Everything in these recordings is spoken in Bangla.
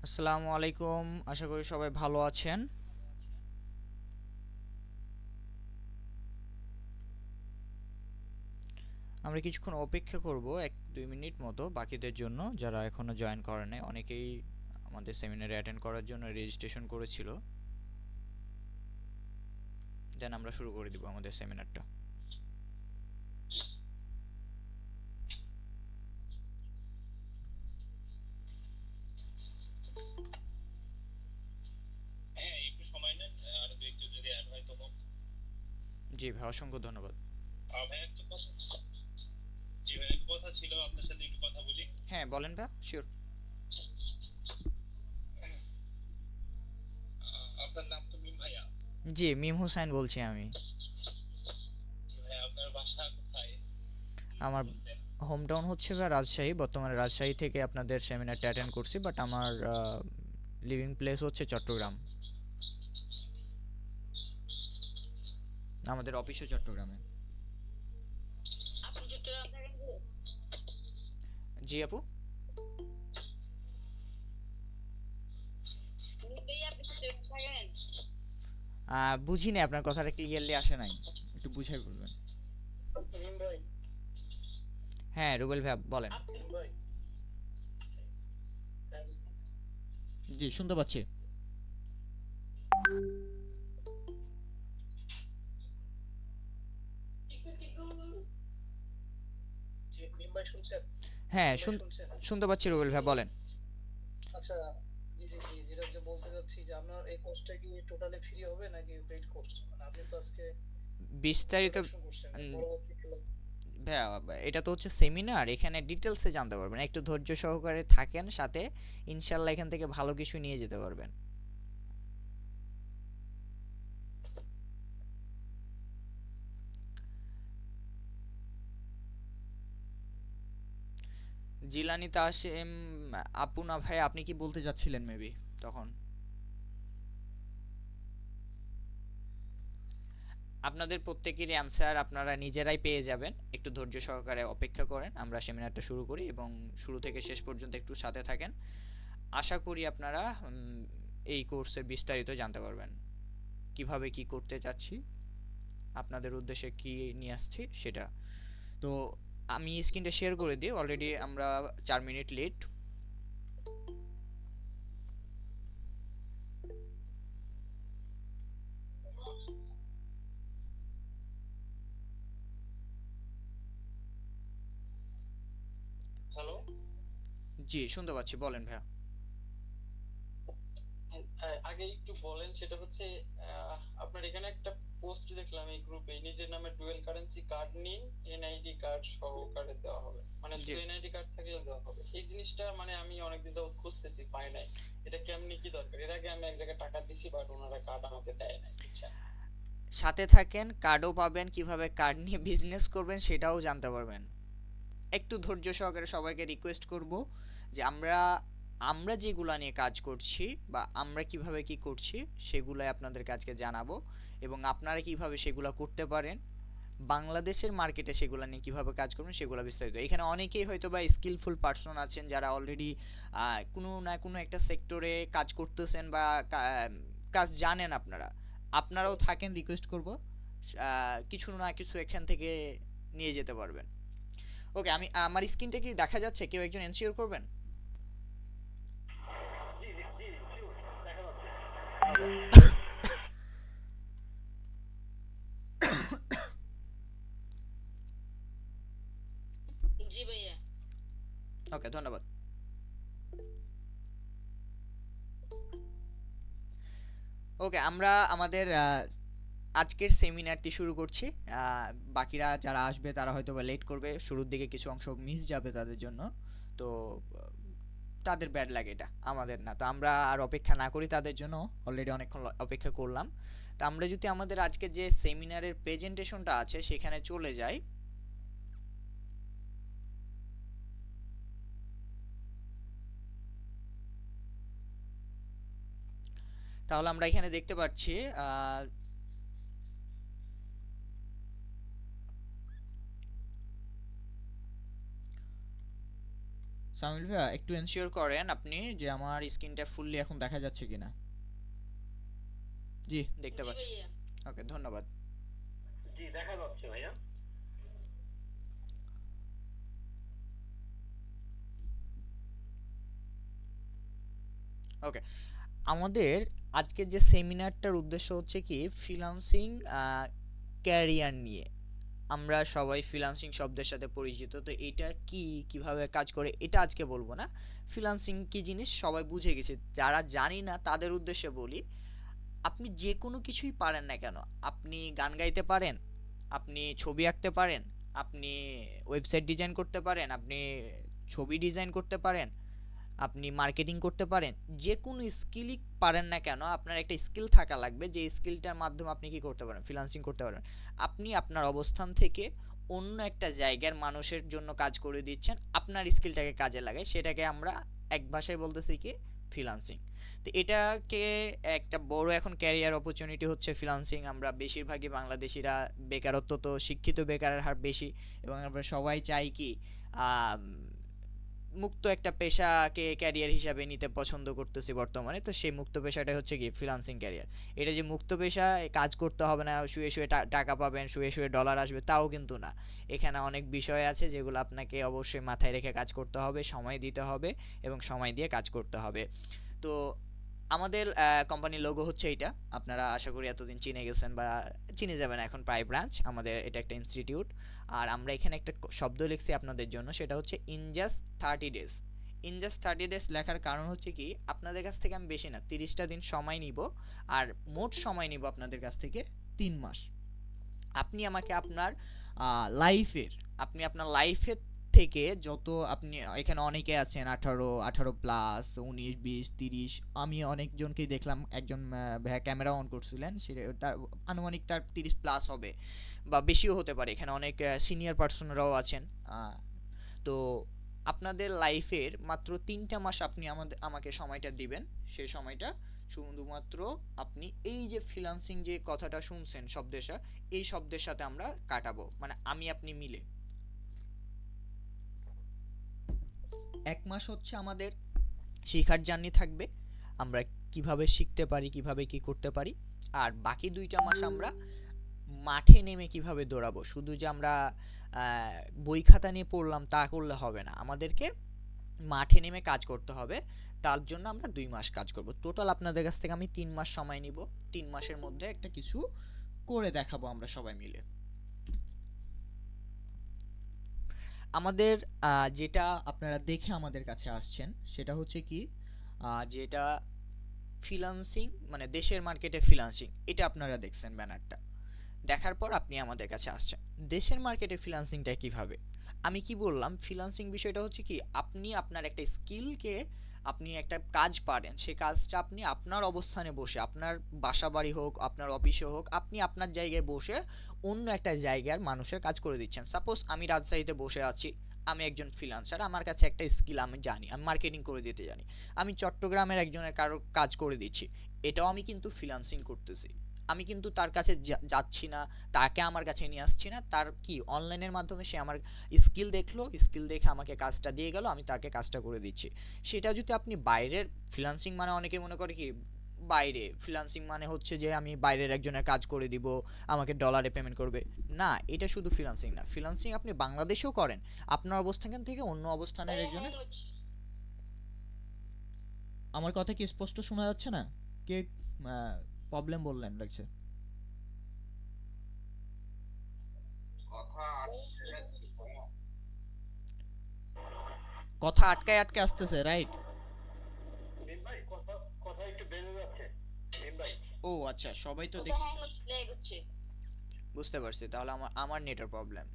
আসসালামু আলাইকুম। আশা করি সবাই ভালো আছেন। আমরা কিছুক্ষণ অপেক্ষা করব, 1-2 মিনিট মতো বাকিদের জন্য, যারা এখনো জয়েন করে নাই। অনেকেই আমাদের সেমিনারে অ্যাটেন্ড করার জন্য রেজিস্ট্রেশন করেছিল। দেন আমরা শুরু করে দিব আমাদের সেমিনারটা। জি ভাই, অসংখ্য ধন্যবাদ। হ্যাঁ বলেন ভাই, শিওর। জি, মিম হুসাইন বলছি আমি। আমার হোম টাউন হচ্ছে ভাই রাজশাহী। বর্তমানে রাজশাহী থেকে আপনাদের সেমিনারটা অ্যাটেন্ড করছি, বাট আমার লিভিং প্লেস হচ্ছে চট্টগ্রাম। আমাদের অফিসও চট্টগ্রামে। জি আপু। বুঝিনি, আপনার কথাটা ক্লিয়ারলি আসে নাই, একটু বুঝাই বলবেন। হ্যাঁ রুবেল ভাই বলেন। জি শুনতে পাচ্ছি। হ্যাঁ শুনতে পাচ্ছি রুবেল ভাই বলেন। বিস্তারিত ভাইয়া, এটা তো হচ্ছে সেমিনার, এখানে ডিটেলসে জানতে পারবেন। একটু ধৈর্য সহকারে থাকেন সাথে, ইনশাল্লাহ এখান থেকে ভালো কিছু নিয়ে যেতে পারবেন। জিলানি তাসিম আপু না ভাই, আপনি কি বলতে চাচ্ছিলেন মেবি তখন? আপনাদের প্রত্যেকেরই অ্যান্সার আপনারা নিজেরাই পেয়ে যাবেন। একটু ধৈর্য সহকারে অপেক্ষা করেন, আমরা সেমিনারটা শুরু করি এবং শুরু থেকে শেষ পর্যন্ত একটু সাথে থাকেন। আশা করি আপনারা এই কোর্সের বিস্তারিত জানতে পারবেন, কিভাবে কি করতে চাচ্ছি, আপনাদের উদ্দেশ্যে কি নিয়ে আসছি সেটা। তো আমি স্ক্রিনটা শেয়ার করে দিই, অলরেডি আমরা 4 মিনিট লেট। জি শুনতে পাচ্ছি, বলেন ভাইয়া। জি সাথে থাকেন, কার্ডও পাবেন, কিভাবে কার্ড নিয়ে বিজনেস করবেন সেটাও জানতে পারবেন। একটু ধৈর্য সহকারে সবাইকে রিকোয়েস্ট করব যে আমরা আমরা যেগুলা নিয়ে কাজ করছি বা আমরা কিভাবে কি করছি সেগুলাই আপনাদেরকে আজকে জানাবো, এবং আপনারা কিভাবে সেগুলা করতে পারেন, বাংলাদেশের মার্কেটে সেগুলো নিয়ে কিভাবে কাজ করবেন সেগুলো বিস্তারিত। এখানে অনেকেই হয়তো বা স্কিলফুল পার্সন আছেন, যারা অলরেডি কোনো না কোনো একটা সেক্টরে কাজ করতেছেন বা কাজ জানেন। আপনারা আপনারাও থাকেন, রিকোয়েস্ট করব কিছু না কিছু এখান থেকে নিয়ে যেতে পারবেন। ওকে, আমি আমার স্ক্রিনটা কি দেখা যাচ্ছে? কেউ একজন এনশিওর করবেন। ওকে। ওকে ধন্যবাদ। ওকে, আমরা আমাদের আজকের সেমিনারটি শুরু করছি। বাকিরা যারা আসবে তারা হয়তো বা লেট করবে, শুরুর দিকে কিছু অংশ মিস যাবে তাদের জন্য। তো তাদের ব্যাড লাগে, এটা আমাদের না। তো আমরা আর অপেক্ষা না করি তাদের জন্য, অলরেডি অনেকক্ষণ অপেক্ষা করলাম। তো আমরা যদি আমাদের আজকে যে সেমিনারের প্রেজেন্টেশনটা আছে সেখানে চলে যাই, তাহলে আমরা এখানে দেখতে পাচ্ছি সামিল ভাইয়া একটু এনশিওর করেন আপনি যে আমার স্ক্রিনটা ফুললি এখন দেখা যাচ্ছে কিনা। জি দেখতে পাচ্ছি। ওকে ধন্যবাদ। জি দেখা যাচ্ছে ভাইয়া। ওকে, আমাদের আজকের যে সেমিনারটার উদ্দেশ্য হচ্ছে কি ফ্রিল্যান্সিং ক্যারিয়ার নিয়ে। আমরা সবাই ফ্রিল্যান্সিং শব্দের সাথে পরিচিত, তো এটা কি কিভাবে কাজ করে এটা আজকে বলবো না। ফ্রিল্যান্সিং কি জিনিস সবাই বুঝে গেছে, যারা জানি না তাদের উদ্দেশ্যে বলি। আপনি যে কোনো কিছুই পারেন না কেন, আপনি গান গাইতে পারেন, আপনি ছবি আঁকতে পারেন, আপনি ওয়েবসাইট ডিজাইন করতে পারেন, আপনি ছবি ডিজাইন করতে পারেন, আপনি মার্কেটিং করতে পারেন, যে কোনো স্কিলই পারেন না কেন আপনার একটা স্কিল থাকা লাগবে, যে স্কিলটার মাধ্যমে আপনি কি করতে পারেন, ফ্রিল্যান্সিং করতে পারেন। আপনি আপনার অবস্থান থেকে অন্য একটা জায়গার মানুষের জন্য কাজ করে দিচ্ছেন, আপনার স্কিলটাকে কাজে লাগায়, সেটাকে আমরা এক ভাষায় বলতেছি কি ফ্রিল্যান্সিং। তো এটাকে একটা বড় এখন ক্যারিয়ার অপরচুনিটি হচ্ছে ফ্রিল্যান্সিং। আমরা বেশিরভাগই বাংলাদেশিরা, বেকারত্ব তো শিক্ষিত বেকারের হার বেশি, এবং আমরা সবাই চাই কি মুক্ত একটা পেশাকে ক্যারিয়ার হিসাবে নিতে পছন্দ করতেছি বর্তমানে। তো সেই মুক্ত পেশাটা হচ্ছে কি ফ্রিল্যান্সিং ক্যারিয়ার। এটা যে মুক্ত পেশা, কাজ করতে হবে না, শুয়ে শুয়ে টাকা পাবেন, শুয়ে শুয়ে ডলার আসবে, তাও কিন্তু না। এখানে অনেক বিষয় আছে যেগুলো আপনাকে অবশ্যই মাথায় রেখে কাজ করতে হবে, সময় দিতে হবে এবং সময় দিয়ে কাজ করতে হবে। তো আমাদের কোম্পানির লোগো হচ্ছে এইটা, আপনারা আশা করি এতদিন চিনে গেছেন বা চিনে যাবেন এখন প্রায় ব্রাঞ্চ আমাদের, এটা একটা ইনস্টিটিউট। আর আমরা এখানে একটা শব্দ লিখছি আপনাদের জন্য, সেটা হচ্ছে in just 30 days. In just 30 days লেখার কারণ হচ্ছে কি আপনাদের কাছ থেকে আমি বেশি না 30টা দিন সময় নিব, আর মোট সময় নিব আপনাদের কাছ থেকে 3 মাস। আপনি আমাকে আপনার লাইফের, আপনি আপনার লাইফের থেকে যত আপনি, এখানে অনেকে আছেন 18 প্লাস, 19, 20, 30, আমি অনেকজনকেই দেখলাম, একজন ভাইয়া ক্যামেরা অন করছিলেন, সে তার আনুমানিক তার 30 প্লাস হবে বা বেশিও হতে পারে, এখানে অনেক সিনিয়র পার্সনরাও আছেন। তো আপনাদের লাইফের মাত্র 3টা মাস আপনি আমাকে সময়টা দিবেন, সেই সময়টা শুধুমাত্র আপনি এই যে ফ্রিল্যান্সিং যে কথাটা শুনছেন শব্দের সাথে, এই শব্দের সাথে আমরা কাটাবো, মানে আমি আপনি মিলে। 1 মাস হচ্ছে আমাদের শেখার জার্নি থাকবে, আমরা কিভাবে শিখতে পারি, কিভাবে কি করতে পারি। আর বাকি 2টা মাস আমরা মাঠে নেমে কিভাবে দৌড়াবো। শুধু যে আমরা বই খাতা নিয়ে পড়লাম তা করলে হবে না, আমাদেরকে মাঠে নেমে কাজ করতে হবে। তার জন্য আমরা 2 মাস কাজ করব। টোটাল আপনাদের কাছ থেকে আমি 3 মাস সময় নিব, 3 মাসের মধ্যে একটা কিছু করে দেখাবো আমরা সবাই মিলে। আমাদের যেটা আপনারা দেখে আমাদের কাছে আসছেন সেটা হচ্ছে কি, যেটা ফ্রিল্যান্সিং মানে দেশের মার্কেটে ফ্রিল্যান্সিং, এটা আপনারা দেখছেন ব্যানারটা, দেখার পর আপনি আমাদের কাছে আসছেন। দেশের মার্কেটে ফ্রিল্যান্সিংটা কিভাবে, আমি কি বললাম, ফ্রিল্যান্সিং বিষয়টা হচ্ছে কি আপনি আপনার একটা স্কিলকে, আপনি একটা কাজ পারেন, সেই কাজটা আপনি আপনার অবস্থানে বসে, আপনার বাসা বাড়ি হোক, আপনার অফিসে হোক, আপনি আপনার জায়গায় বসে অন্য একটা জায়গার মানুষের কাজ করে দিচ্ছেন। সাপোজ আমি রাজশাহীতে বসে আছি, আমি একজন ফ্রিল্যান্সার, আমার কাছে একটা স্কিল আমি জানি, আমি মার্কেটিং করে দিতে জানি, আমি চট্টগ্রামের একজনের কারো কাজ করে দিচ্ছি, এটাও আমি কিন্তু ফ্রিল্যান্সিং করতেছি। আমি কিন্তু তার কাছে যাচ্ছি না, তাকে আমার কাছে নিয়ে আসছি না, তার কি অনলাইনের মাধ্যমে সে আমার স্কিল দেখলো, স্কিল দেখে আমাকে কাজটা দিয়ে গেল, আমি তাকে কাজটা করে দিচ্ছি। সেটা যদি আপনি বাইরের ফ্রিল্যান্সিং, মানে অনেকে মনে করে কি বাইরে ফ্রিল্যান্সিং মানে হচ্ছে যে আমি বাইরের একজনের কাজ করে দিব, আমাকে ডলারে পেমেন্ট করবে, না, এটা শুধু ফ্রিল্যান্সিং না। ফ্রিল্যান্সিং আপনি বাংলাদেশেও করেন, আপনার অবস্থান থেকে অন্য অবস্থানের একজনের। আমার কথা কি স্পষ্ট শোনা যাচ্ছে না? কে প্রবলেম বললেন লাগছে? কথা আটকায় আটকে আসতেছে, রাইট? মিম ভাই কথা কথা একটু বেড়ে যাচ্ছে মিম ভাই। ও আচ্ছা, সবাই তো বুঝতে পারছি, তাহলে আমার আমার নেটের প্রবলেম।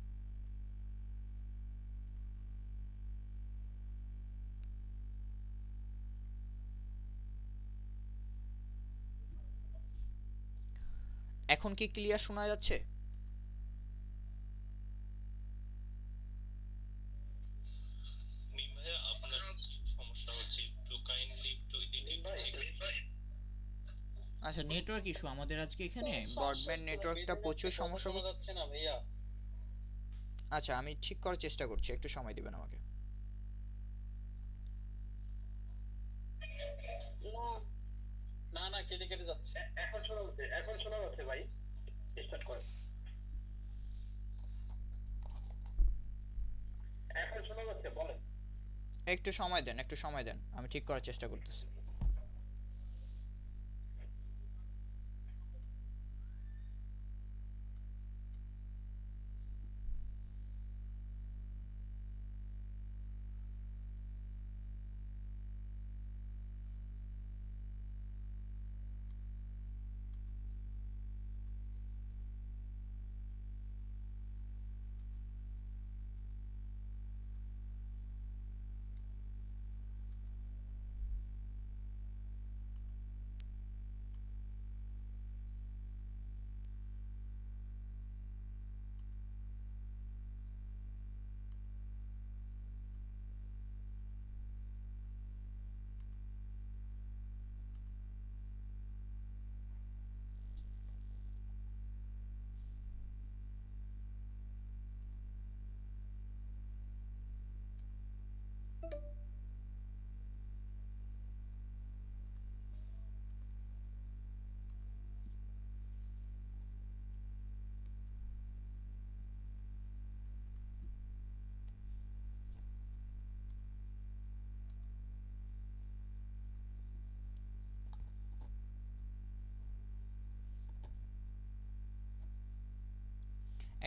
এখন কি ক্লিয়ার শোনা যাচ্ছে? মিম ভাই আপনার কি সমস্যা হচ্ছে একটু কাইন্ডলি একটু এদিকে চেক করুন। আচ্ছা, নেটওয়ার্ক ইস্যু আমাদের আজকে এখানে ব্রডব্যান্ড নেটওয়ার্কটা প্রচুর সমস্যা শোনা যাচ্ছে না ভাইয়া। আচ্ছা, আমি ঠিক করার চেষ্টা করছি, একটু সময় দিবেন আমাকে। কেটে কেটে যাচ্ছে। এখন শোনা যাচ্ছে ভাই। স্টার্ট করেন। এখন শোনা যাচ্ছে, বলেন। একটু সময় দেন, আমি ঠিক করার চেষ্টা করতেছি।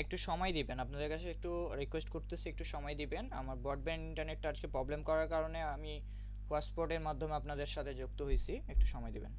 একটু সময় দিবেন, আপনাদের কাছে একটু রিকোয়েস্ট করতেছি, একটু সময় দিবেন। আমার ব্রডব্যান্ড ইন্টারনেটটা আজকে প্রবলেম করার কারণে আমি হটস্পটের মাধ্যমে আপনাদের সাথে যুক্ত হয়েছি, একটু সময় দিবেন।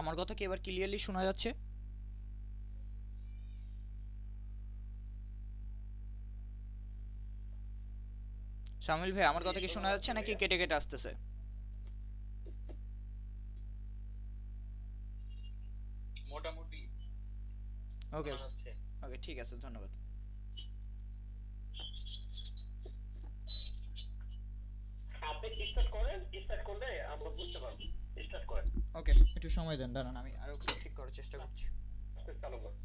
আমার কথা কি এবার ক্লিয়ারলি শোনা যাচ্ছে? শামিল ভাই, আমার কথা কি শোনা যাচ্ছে নাকি কেটে কেটে আসতেছে? মোটামুটি ওকে শোনা যাচ্ছে। ওকে, ঠিক আছে, ধন্যবাদ। আপনি স্টার্ট করেন, স্টার্ট করলে আমরা বুঝতে পারবো। স্টার্ট করেন। ওকে, একটু সময় দেন, দাঁড়ান, আমি আরো একটু ঠিক করার চেষ্টা করছি। চালু করেন।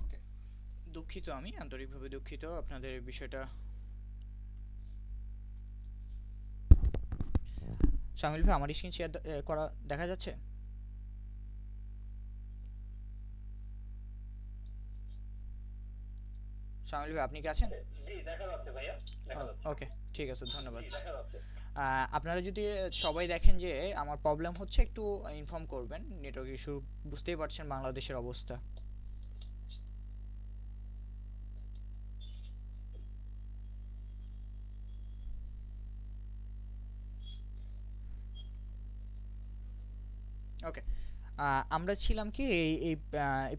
ওকে, দুঃখিত, আমি আন্তরিকভাবে দুঃখিত আপনাদের এই বিষয়টা। শামিল ভাই, আমার স্ক্রিন শেয়ার করা দেখা যাচ্ছে? শামিল ভাই, আপনি কি আছেন? জি, দেখা যাচ্ছে ভাইয়া। দেখা যাচ্ছে। ওকে, ঠিক আছে, ধন্যবাদ। জি, দেখা যাচ্ছে। আপনারা যদি সবাই দেখেন যে আমার প্রবলেম হচ্ছে, একটু ইনফর্ম করবেন। নেটওয়ার্ক ইস্যু, বুঝতেই পারছেন বাংলাদেশের অবস্থা। ওকে, আমরা ছিলাম কি এই এই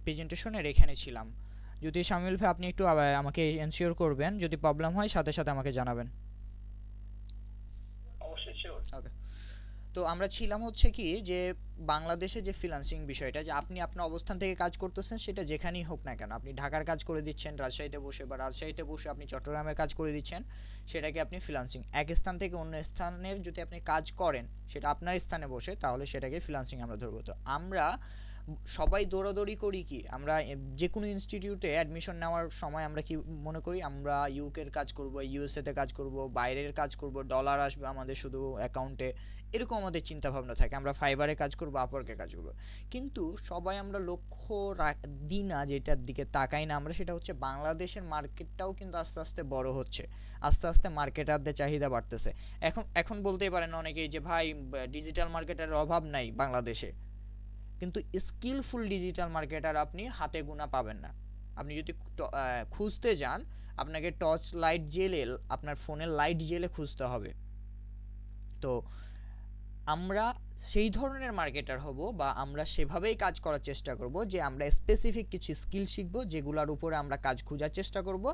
প্রেজেন্টেশনের এখানে ছিলাম। যদি শামিল ভাই আপনি একটু আমাকে এনশিওর করবেন, যদি প্রবলেম হয় সাথে সাথে আমাকে জানাবেন। অবশ্যই, শিওর। ওকে। তো আমরা ছিলাম হচ্ছে কি যে বাংলাদেশে যে ফ্রিল্যান্সিং বিষয়টা, যে আপনি আপনার অবস্থান থেকে কাজ করতেছেন সেটা যেখানেই হোক না কেন, আপনি ঢাকার কাজ করে দিচ্ছেন রাজশাহীতে বসে, বা রাজশাহীতে বসে আপনি চট্টগ্রামের কাজ করে দিচ্ছেন, সেটাকে আপনি ফ্রিল্যান্সিং। এক স্থান থেকে অন্য স্থানের যদি আপনি কাজ করেন সেটা আপনার স্থানে বসে, তাহলে সেটাকে ফ্রিল্যান্সিং আমরা ধরবো। তো আমরা সবাই দৌড়াদৌড়ি করি কি, আমরা যে কোনো ইনস্টিটিউটে অ্যাডমিশন নেওয়ার সময় আমরা কি মনে করি, আমরা ইউকের কাজ করব, ইউএসএতে কাজ করব, বাইরের কাজ করব, ডলার আসবে আমাদের শুধু অ্যাকাউন্টে, এরকম আমাদের চিন্তা ভাবনা থাকে। আমরা ফাইবারে কাজ করব, আপওয়ার্কে কাজ করব, কিন্তু সবাই আমরা লক্ষ্য দিই না, যেটার দিকে তাকাই না আমরা, সেটা হচ্ছে বাংলাদেশের মার্কেটটাও কিন্তু আস্তে আস্তে বড় হচ্ছে, আস্তে আস্তে মার্কেটারদের চাহিদা বাড়তেছে। এখন এখন বলতেই পারেন অনেকেই যে ভাই ডিজিটাল মার্কেটের অভাব নাই বাংলাদেশে, কিন্তু স্কিলফুল ডিজিটাল মার্কেটার আপনি হাতে গোনা পাবেন না। আপনি যদি খুঁজতে যান, আপনাকে টর্চ লাইট জেলে, আপনার ফোনের লাইট জেলে খুঁজতে হবে। তো আমরা সেই ধরনের মার্কেটার হব, বা আমরা সেভাবেই কাজ করার চেষ্টা করব যে আমরা স্পেসিফিক কিছু স্কিল শিখব, যেগুলোর উপরে আমরা কাজ খোঁজার চেষ্টা করব।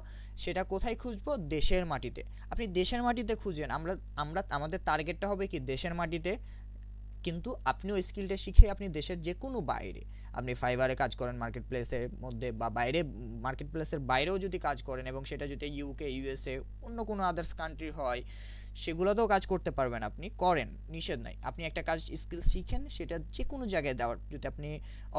সেটা কোথায় খুঁজবো? দেশের মাটিতে। আপনি দেশের মাটিতে খুঁজেন, আমরা আমরা আমাদের টার্গেটটা হবে কি দেশের মাটিতে, কিন্তু আপনি ওই স্কিলটা শিখে আপনি দেশের যে কোনো বাইরে, আপনি ফাইবারে কাজ করেন মার্কেট প্লেসের মধ্যে, বা বাইরে মার্কেট প্লেসের বাইরেও যদি কাজ করেন, এবং সেটা যদি ইউকে, ইউএসএ, অন্য কোনো আদার্স কান্ট্রি হয়, সেগুলোতেও কাজ করতে পারবেন। আপনি করেন, নিষেধ নাই। আপনি একটা কাজ স্কিল শিখেন, সেটা যে কোনো জায়গায় দেওয়ার যদি আপনি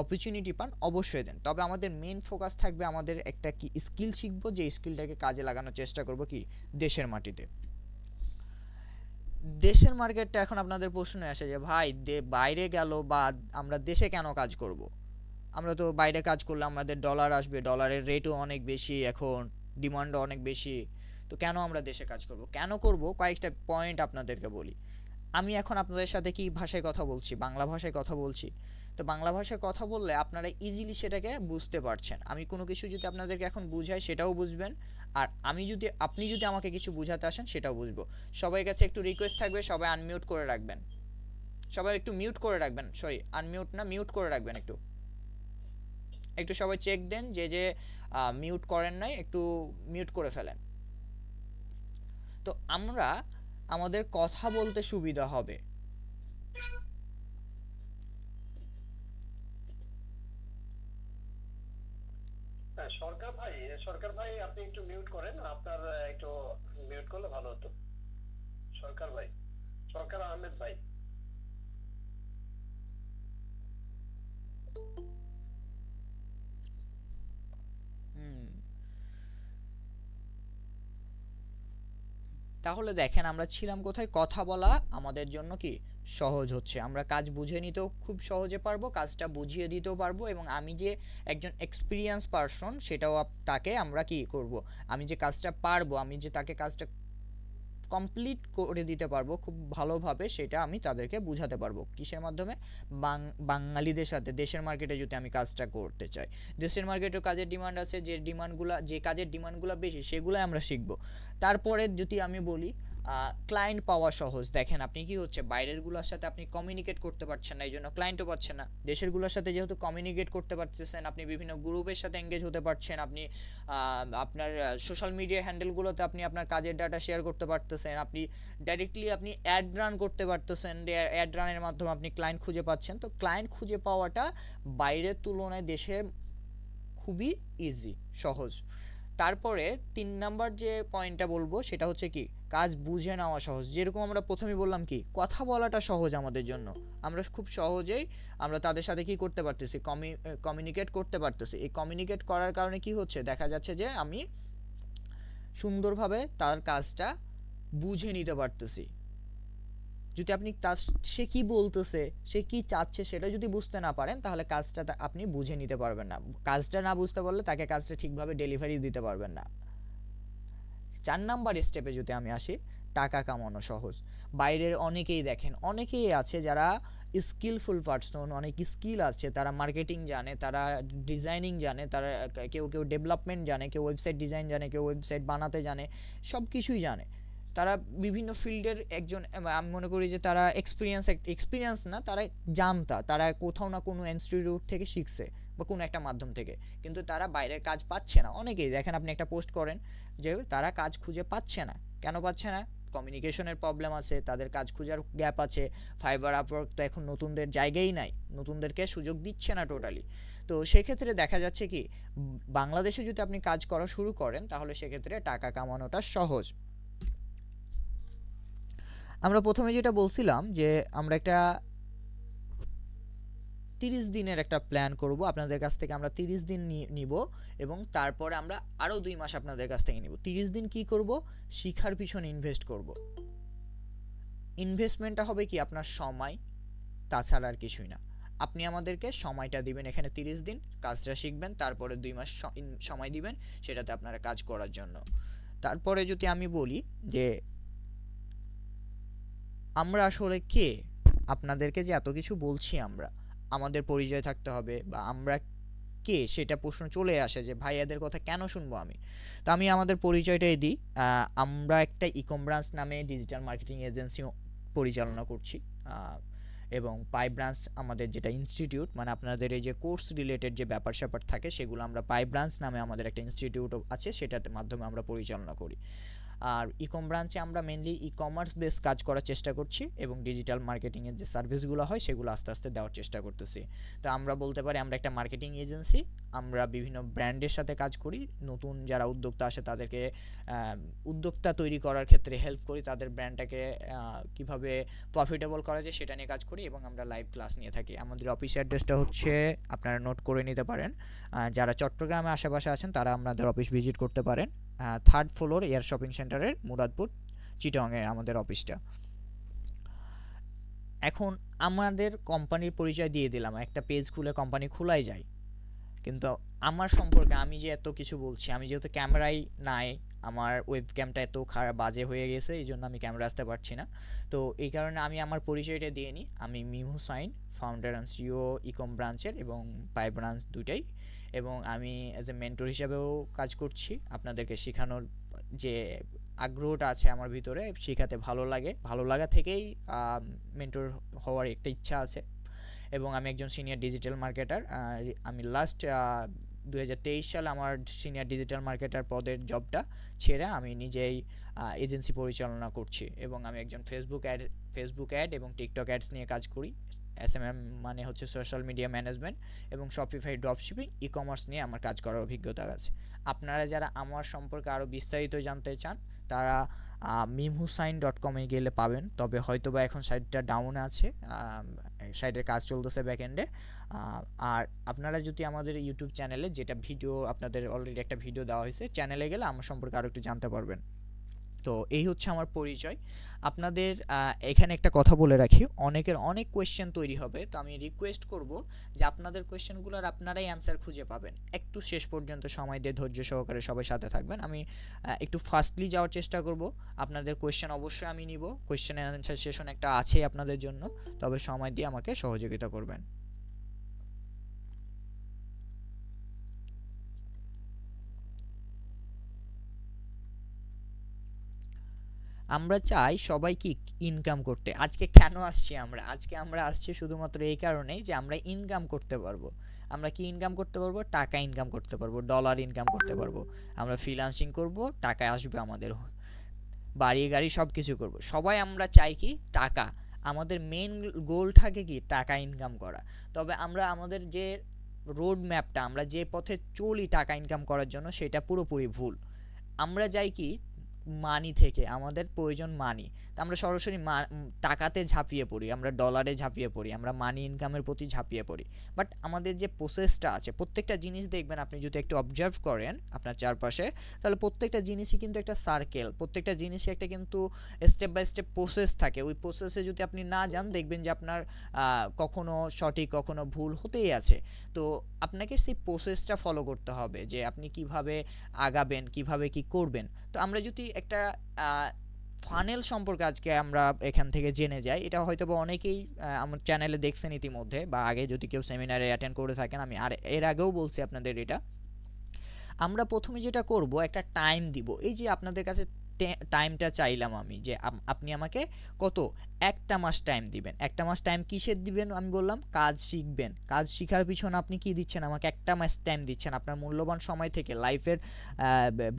অপরচুনিটি পান অবশ্যই দেন। তবে আমাদের মেন ফোকাস থাকবে, আমাদের একটা কি স্কিল শিখবো, যে স্কিলটাকে কাজে লাগানোর চেষ্টা করব কি দেশের মাটিতে। দেশের মার্কেটটা এখন আপনাদের প্রশ্নে আসে যে ভাই বাইরে গেল, বা আমরা দেশে কেন কাজ করব? আমরা তো বাইরে কাজ করলে আমাদের ডলার আসবে, ডলারের রেটও অনেক বেশি, এখন ডিমান্ডও অনেক বেশি। তো কেন আমরা দেশে কাজ করব? কেন করব, কয়েকটা পয়েন্ট আপনাদেরকে বলি। আমি এখন আপনাদের সাথে কি ভাষায় কথা বলছি? বাংলা ভাষায় কথা বলছি। তো বাংলা ভাষায় কথা বললে আপনারা ইজিলি সেটাকে বুঝতে পারছেন। আমি কোনো কিছু যদি আপনাদেরকে এখন বুঝাই সেটাও বুঝবেন, আর আপনি যদি আমাকে কিছু বুঝাতে আসেন সেটাও বুঝবো। সবার কাছে একটু রিকোয়েস্ট থাকবে, সবাই আনমিউট করে রাখবেন। সবাই একটু মিউট করে রাখবেন, সরি আনমিউট না, মিউট করে রাখবেন। একটু একটু সবাই চেক দেন, যে যে মিউট করেন নাই একটু মিউট করে ফেলেন। তো আমরা আমাদের কথা বলতে সুবিধা হবে। হ্যাঁ, সরকার ভাই আপনি একটু মিউট করেন, আপনার একটু মিউট করলে ভালো হতো। সরকার ভাই, সরকার আহমেদ ভাই। হুম, তাহলে দেখেন আমরা ছিলাম কোথায়? কথা বলা আমাদের জন্য কি সহজ হচ্ছে, আমরা কাজ বুঝে নিতেও খুব সহজে পারবো, কাজটা বুঝিয়ে দিতেও পারবো, এবং আমি যে একজন এক্সপিরিয়েন্স পারসন সেটাও তাকে আমরা কি করব, আমি যে কাজটা পারবো, আমি যে তাকে কাজটা কমপ্লিট করে দিতে পারবো খুব ভালোভাবে, সেটা আমি তাদেরকে বুঝাতে পারবো। কিসের মাধ্যমে? বাঙালিদের সাথে দেশের মার্কেটে যদি আমি কাজটা করতে চাই, দেশের মার্কেটেও কাজের ডিমান্ড আছে, যে কাজের ডিমান্ডগুলো বেশি সেগুলো আমরা শিখবো। তারপরে যদি আমি বলি ক্লায়েন্ট পাওয়া সহজ। দেখেন আপনি কি হচ্ছে, বাইরেরগুলোর সাথে আপনি কমিউনিকেট করতে পারছেন না, এই জন্য ক্লায়েন্টও পাচ্ছেন না। দেশেরগুলোর সাথে যেহেতু কমিউনিকেট করতে পারতেছেন, আপনি বিভিন্ন গ্রুপের সাথে এঙ্গেজ হতে পারছেন, আপনি আপনার সোশ্যাল মিডিয়া হ্যান্ডেলগুলোতে আপনি আপনার কাজের ডাটা শেয়ার করতে পারতেছেন, আপনি ডাইরেক্টলি আপনি অ্যাড রান করতে পারতেছেন, অ্যাড রানের মাধ্যমে আপনি ক্লায়েন্ট খুঁজে পাচ্ছেন। তো ক্লায়েন্ট খুঁজে পাওয়াটা বাইরের তুলনায় দেশের খুবই ইজি, সহজ। তারপরে ৩ নাম্বার যে পয়েন্টটা বলবো সেটা হচ্ছে কি কাজ বুঝে নেওয়া সহজ। যেরকম আমরা প্রথমেই বললাম কি কথা বলাটা সহজ আমাদের জন্য। আমরা খুব সহজেই আমরা তাদের সাথে কি করতে পারতেছি, কমিউনিকেট করতে পারতেছি। এই কমিউনিকেট করার কারণে কি হচ্ছে, দেখা যাচ্ছে যে আমি সুন্দরভাবে তার কাজটা বুঝে নিতে পারতেছি। যদি আপনি তার সে কি বলতেছে, সে কি চাচ্ছে সেটা যদি বুঝতে না পারেন, তাহলে কাজটা আপনি বুঝে নিতে পারবেন না। কাজটা না বুঝতে পারলে তাকে কাজটা ঠিকভাবে ডেলিভারি দিতে পারবেন না। ৪ নাম্বার স্টেপে যদি আমি আসি, টাকা কামানো সহজ। বাইরের অনেকেই দেখেন, অনেকেই আছে যারা স্কিলফুল পার্সন, অনেক স্কিল আছে, তারা মার্কেটিং জানে, তারা ডিজাইনিং জানে, তারা কেউ কেউ ডেভেলপমেন্ট জানে, কেউ ওয়েবসাইট ডিজাইন জানে, কেউ ওয়েবসাইট বানাতে জানে, সব কিছুই জানে। তারা বিভিন্ন ফিল্ডের একজন, আমি মনে করি যে তারা এক্সপিরিয়েন্স না, তারা জানতা, তারা কোথাও না কোনো ইনস্টিটিউট থেকে শিখছে, বা কোনো একটা মাধ্যম থেকে, কিন্তু তারা বাইরের কাজ পাচ্ছে না। অনেকেই দেখেন, আপনি একটা পোস্ট করেন যে তারা কাজ খুঁজে পাচ্ছে না। কেন পাচ্ছে না? কমিউনিকেশনের প্রবলেম আছে, তাদের কাজ খোঁজার গ্যাপ আছে। ফাইবার আপওয়ার্ক তো এখন নতুনদের জায়গাই নাই, নতুনদেরকে সুযোগ দিচ্ছে না টোটালি। তো সেক্ষেত্রে দেখা যাচ্ছে কি বাংলাদেশে যদি আপনি কাজ করা শুরু করেন তাহলে সেক্ষেত্রে টাকা কামানোটা সহজ। আমরা প্রথমে যেটা বলছিলাম যে আমরা একটা 30 দিনের একটা প্ল্যান করব, আপনাদের কাছ থেকে আমরা 30 দিন নিব এবং তারপরে আমরা আরও 2 মাস আপনাদের কাছ থেকে নিব। 30 দিন কি করব? শিক্ষার পিছনে ইনভেস্ট করব। ইনভেস্টমেন্টটা হবে কি আপনার সময়, তাছাড়া আর কিছুই না। আপনি আমাদেরকে সময়টা দিবেন, এখানে 30 দিন কাজটা শিখবেন, তারপরে 2 মাস সময় দিবেন সেটাতে আপনারা কাজ করার জন্য। তারপরে যদি আমি বলি যে আমরা আসলে কে, আপনাদেরকে যে এত কিছু বলছি আমরা, আমাদের পরিচয় থাকতে হবে বা আমরা কে সেটা প্রশ্ন চলে আসে যে ভাই এদের কথা কেন শুনবো আমি। তো আমি আমাদের পরিচয়টাই দিই। আমরা একটা ইকমব্রাঞ্চ নামে ডিজিটাল মার্কেটিং এজেন্সি পরিচালনা করছি, এবং পাই ব্রাঞ্চ আমাদের যেটা ইনস্টিটিউট, মানে আপনাদের এই যে কোর্স রিলেটেড যে ব্যাপার স্যাপার থাকে সেগুলো আমরা পাই ব্রাঞ্চ নামে আমাদের একটা ইনস্টিটিউট আছে, সেটাতে মাধ্যমে আমরা পরিচালনা করি। আর ইকম ব্রাঞ্চে আমরা মেনলি ই কমার্স বেস কাজ করার চেষ্টা করছি এবং ডিজিটাল মার্কেটিংয়ের যে সার্ভিসগুলো হয় সেগুলো আস্তে আস্তে দেওয়ার চেষ্টা করতেছি। তো আমরা বলতে পারি আমরা একটা মার্কেটিং এজেন্সি। আমরা বিভিন্ন ব্র্যান্ডের সাথে কাজ করি, নতুন যারা উদ্যোক্তা আসে তাদেরকে উদ্যোক্তা তৈরি করার ক্ষেত্রে হেল্প করি, তাদের ব্র্যান্ডটাকে কীভাবে প্রফিটেবল করা যায় সেটা নিয়ে কাজ করি এবং আমরা লাইভ ক্লাস নিয়ে থাকি। আমাদের অফিস অ্যাড্রেসটা হচ্ছে, আপনারা নোট করে নিতে পারেন, যারা চট্টগ্রামে আশেপাশে আছেন তারা আমাদের অফিস ভিজিট করতে পারেন। 3rd ফ্লোর এয়ার শপিং সেন্টারের মুরাদপুর, চিটাগংয়ে আমাদের অফিসটা। এখন আমাদের কোম্পানির পরিচয় দিয়ে দিলাম, একটা পেজ খুলে কোম্পানি খোলাই যায়, কিন্তু আমার সম্পর্কে আমি যে এত কিছু বলছি, আমি যেহেতু ক্যামেরাই নাই, আমার ওয়েব ক্যামটা এত খারাপ বাজে হয়ে গেছে, এই জন্য আমি ক্যামেরা আসতে পারছি না। তো এই কারণে আমি আমার পরিচয়টা দিয়ে নিই। আমি মিম হুসাইন, ফাউন্ডার অ্যান্ড সিইও ইকম ব্রাঞ্চের এবং পাই ব্রাঞ্চ দুইটাই, এবং আমি অ্যাজ এ মেন্টর হিসাবেও কাজ করছি। আপনাদেরকে শেখানোর যে আগ্রহটা আছে আমার ভিতরে, শেখাতে ভালো লাগে, ভালো লাগা থেকেই মেন্টর হওয়ার একটা ইচ্ছা আছে। এবং আমি একজন সিনিয়র ডিজিটাল মার্কেটার। আমি লাস্ট 2023 সালে আমার সিনিয়র ডিজিটাল মার্কেটার পদের জবটা ছেড়ে আমি নিজেই এজেন্সি পরিচালনা করছি এবং আমি একজন ফেসবুক অ্যাড এবং টিকটক অ্যাডস নিয়ে কাজ করি। SMM মানে হচ্ছে সোশ্যাল মিডিয়া ম্যানেজমেন্ট, এবং শপিফাই ড্রপশিপিং, ই কমার্স নিয়ে আমার কাজ করার অভিজ্ঞতা আছে। আপনারা যারা আমার সম্পর্কে আরও বিস্তারিত জানতে চান তারা mimhusain.com-এ গেলে পাবেন, তবে হয়তোবা এখন সাইটটা ডাউন আছে, সাইটের কাজ চলতেছে ব্যাকএন্ডে। আর আপনারা যদি আমাদের ইউটিউব চ্যানেলে, যেটা ভিডিও আপনাদের অলরেডি একটা ভিডিও দেওয়া হয়েছে, চ্যানেলে গেলে আমার সম্পর্কে আরও একটু জানতে পারবেন। তো এই হচ্ছে আমার পরিচয়। আপনাদের এখানে একটা কথা বলে রাখি, অনেকের অনেক কোয়েশ্চেন তৈরি হবে, তো আমি রিকোয়েস্ট করব যে আপনাদের কোয়েশ্চেনগুলোর আপনারাই অ্যান্সার খুঁজে পাবেন, একটু শেষ পর্যন্ত সময় দিয়ে ধৈর্য সহকারে সবাই সাথে থাকবেন। আমি একটু ফাস্টলি যাওয়ার চেষ্টা করব। আপনাদের কোয়েশ্চেন অবশ্যই আমি নিব, কোয়েশ্চেন অ্যান্সার সেশন একটা আছে আপনাদের জন্য, তবে সময় দিয়ে আমাকে সহযোগিতা করবেন। আমরা চাই সবাই কি ইনকাম করতে। আজকে কেন আসছি আমরা? আজকে আমরা আসছি শুধুমাত্র এই কারণেই যে আমরা ইনকাম করতে পারবো। আমরা কি ইনকাম করতে পারবো? টাকা ইনকাম করতে পারবো, ডলার ইনকাম করতে পারবো। আমরা ফ্রিল্যান্সিং করব, টাকা আসবে আমাদের, বাড়ি গাড়ি সব কিছু করবো। সবাই আমরা চাই কি টাকা, আমাদের মেন গোল থাকে কি টাকা ইনকাম করা। তবে আমরা আমাদের যে রোড ম্যাপটা, আমরা যে পথে চলি টাকা ইনকাম করার জন্য, সেটা পুরোপুরি ভুল। আমরা যাই কি মানি থেকে, আমাদের প্রয়োজন মানি, তা আমরা সরাসরি টাকাতে ঝাঁপিয়ে পড়ি, আমরা ডলারে ঝাঁপিয়ে পড়ি, আমরা মানি ইনকামের প্রতি ঝাঁপিয়ে পড়ি। বাট আমাদের যে প্রসেসটা আছে, প্রত্যেকটা জিনিস দেখবেন আপনি যদি একটু অবজার্ভ করেন আপনার চারপাশে, তাহলে প্রত্যেকটা জিনিসই কিন্তু একটা সার্কেল, প্রত্যেকটা জিনিসই একটা কিন্তু স্টেপ বাই স্টেপ প্রসেস থাকে। ওই প্রসেসে যদি আপনি না যান, দেখবেন যে আপনার কখনো সঠিক কখনো ভুল হতেই আছে। তো আপনাকে সেই প্রসেসটা ফলো করতে হবে যে আপনি কিভাবে আগাবেন, কিভাবে কি করবেন। তো আমরা যদি একটা ফানেল সম্পর্কে আজকে আমরা এখান থেকে জেনে যাই, এটা হয়তো বা অনেকেই আমার চ্যানেলে দেখছেন ইতিমধ্যে, বা আগে যদি কেউ সেমিনারে অ্যাটেন্ড করে থাকেন, আমি আর এর আগেও বলছি আপনাদের এটা। আমরা প্রথমে যেটা করব, একটা টাইম দিব। এই যে আপনাদের কাছে টাইমটা চাইলাম আমি, যে আপনি আমাকে কত একটা মাস টাইম দিবেন। একটা মাস টাইম কিসের দিবেন আমি বললাম? কাজ শিখবেন। কাজ শিখার পিছনে আপনি কি দিচ্ছেন? আমাকে একটা মাস টাইম দিচ্ছেন। আপনার মূল্যবান সময় থেকে লাইফের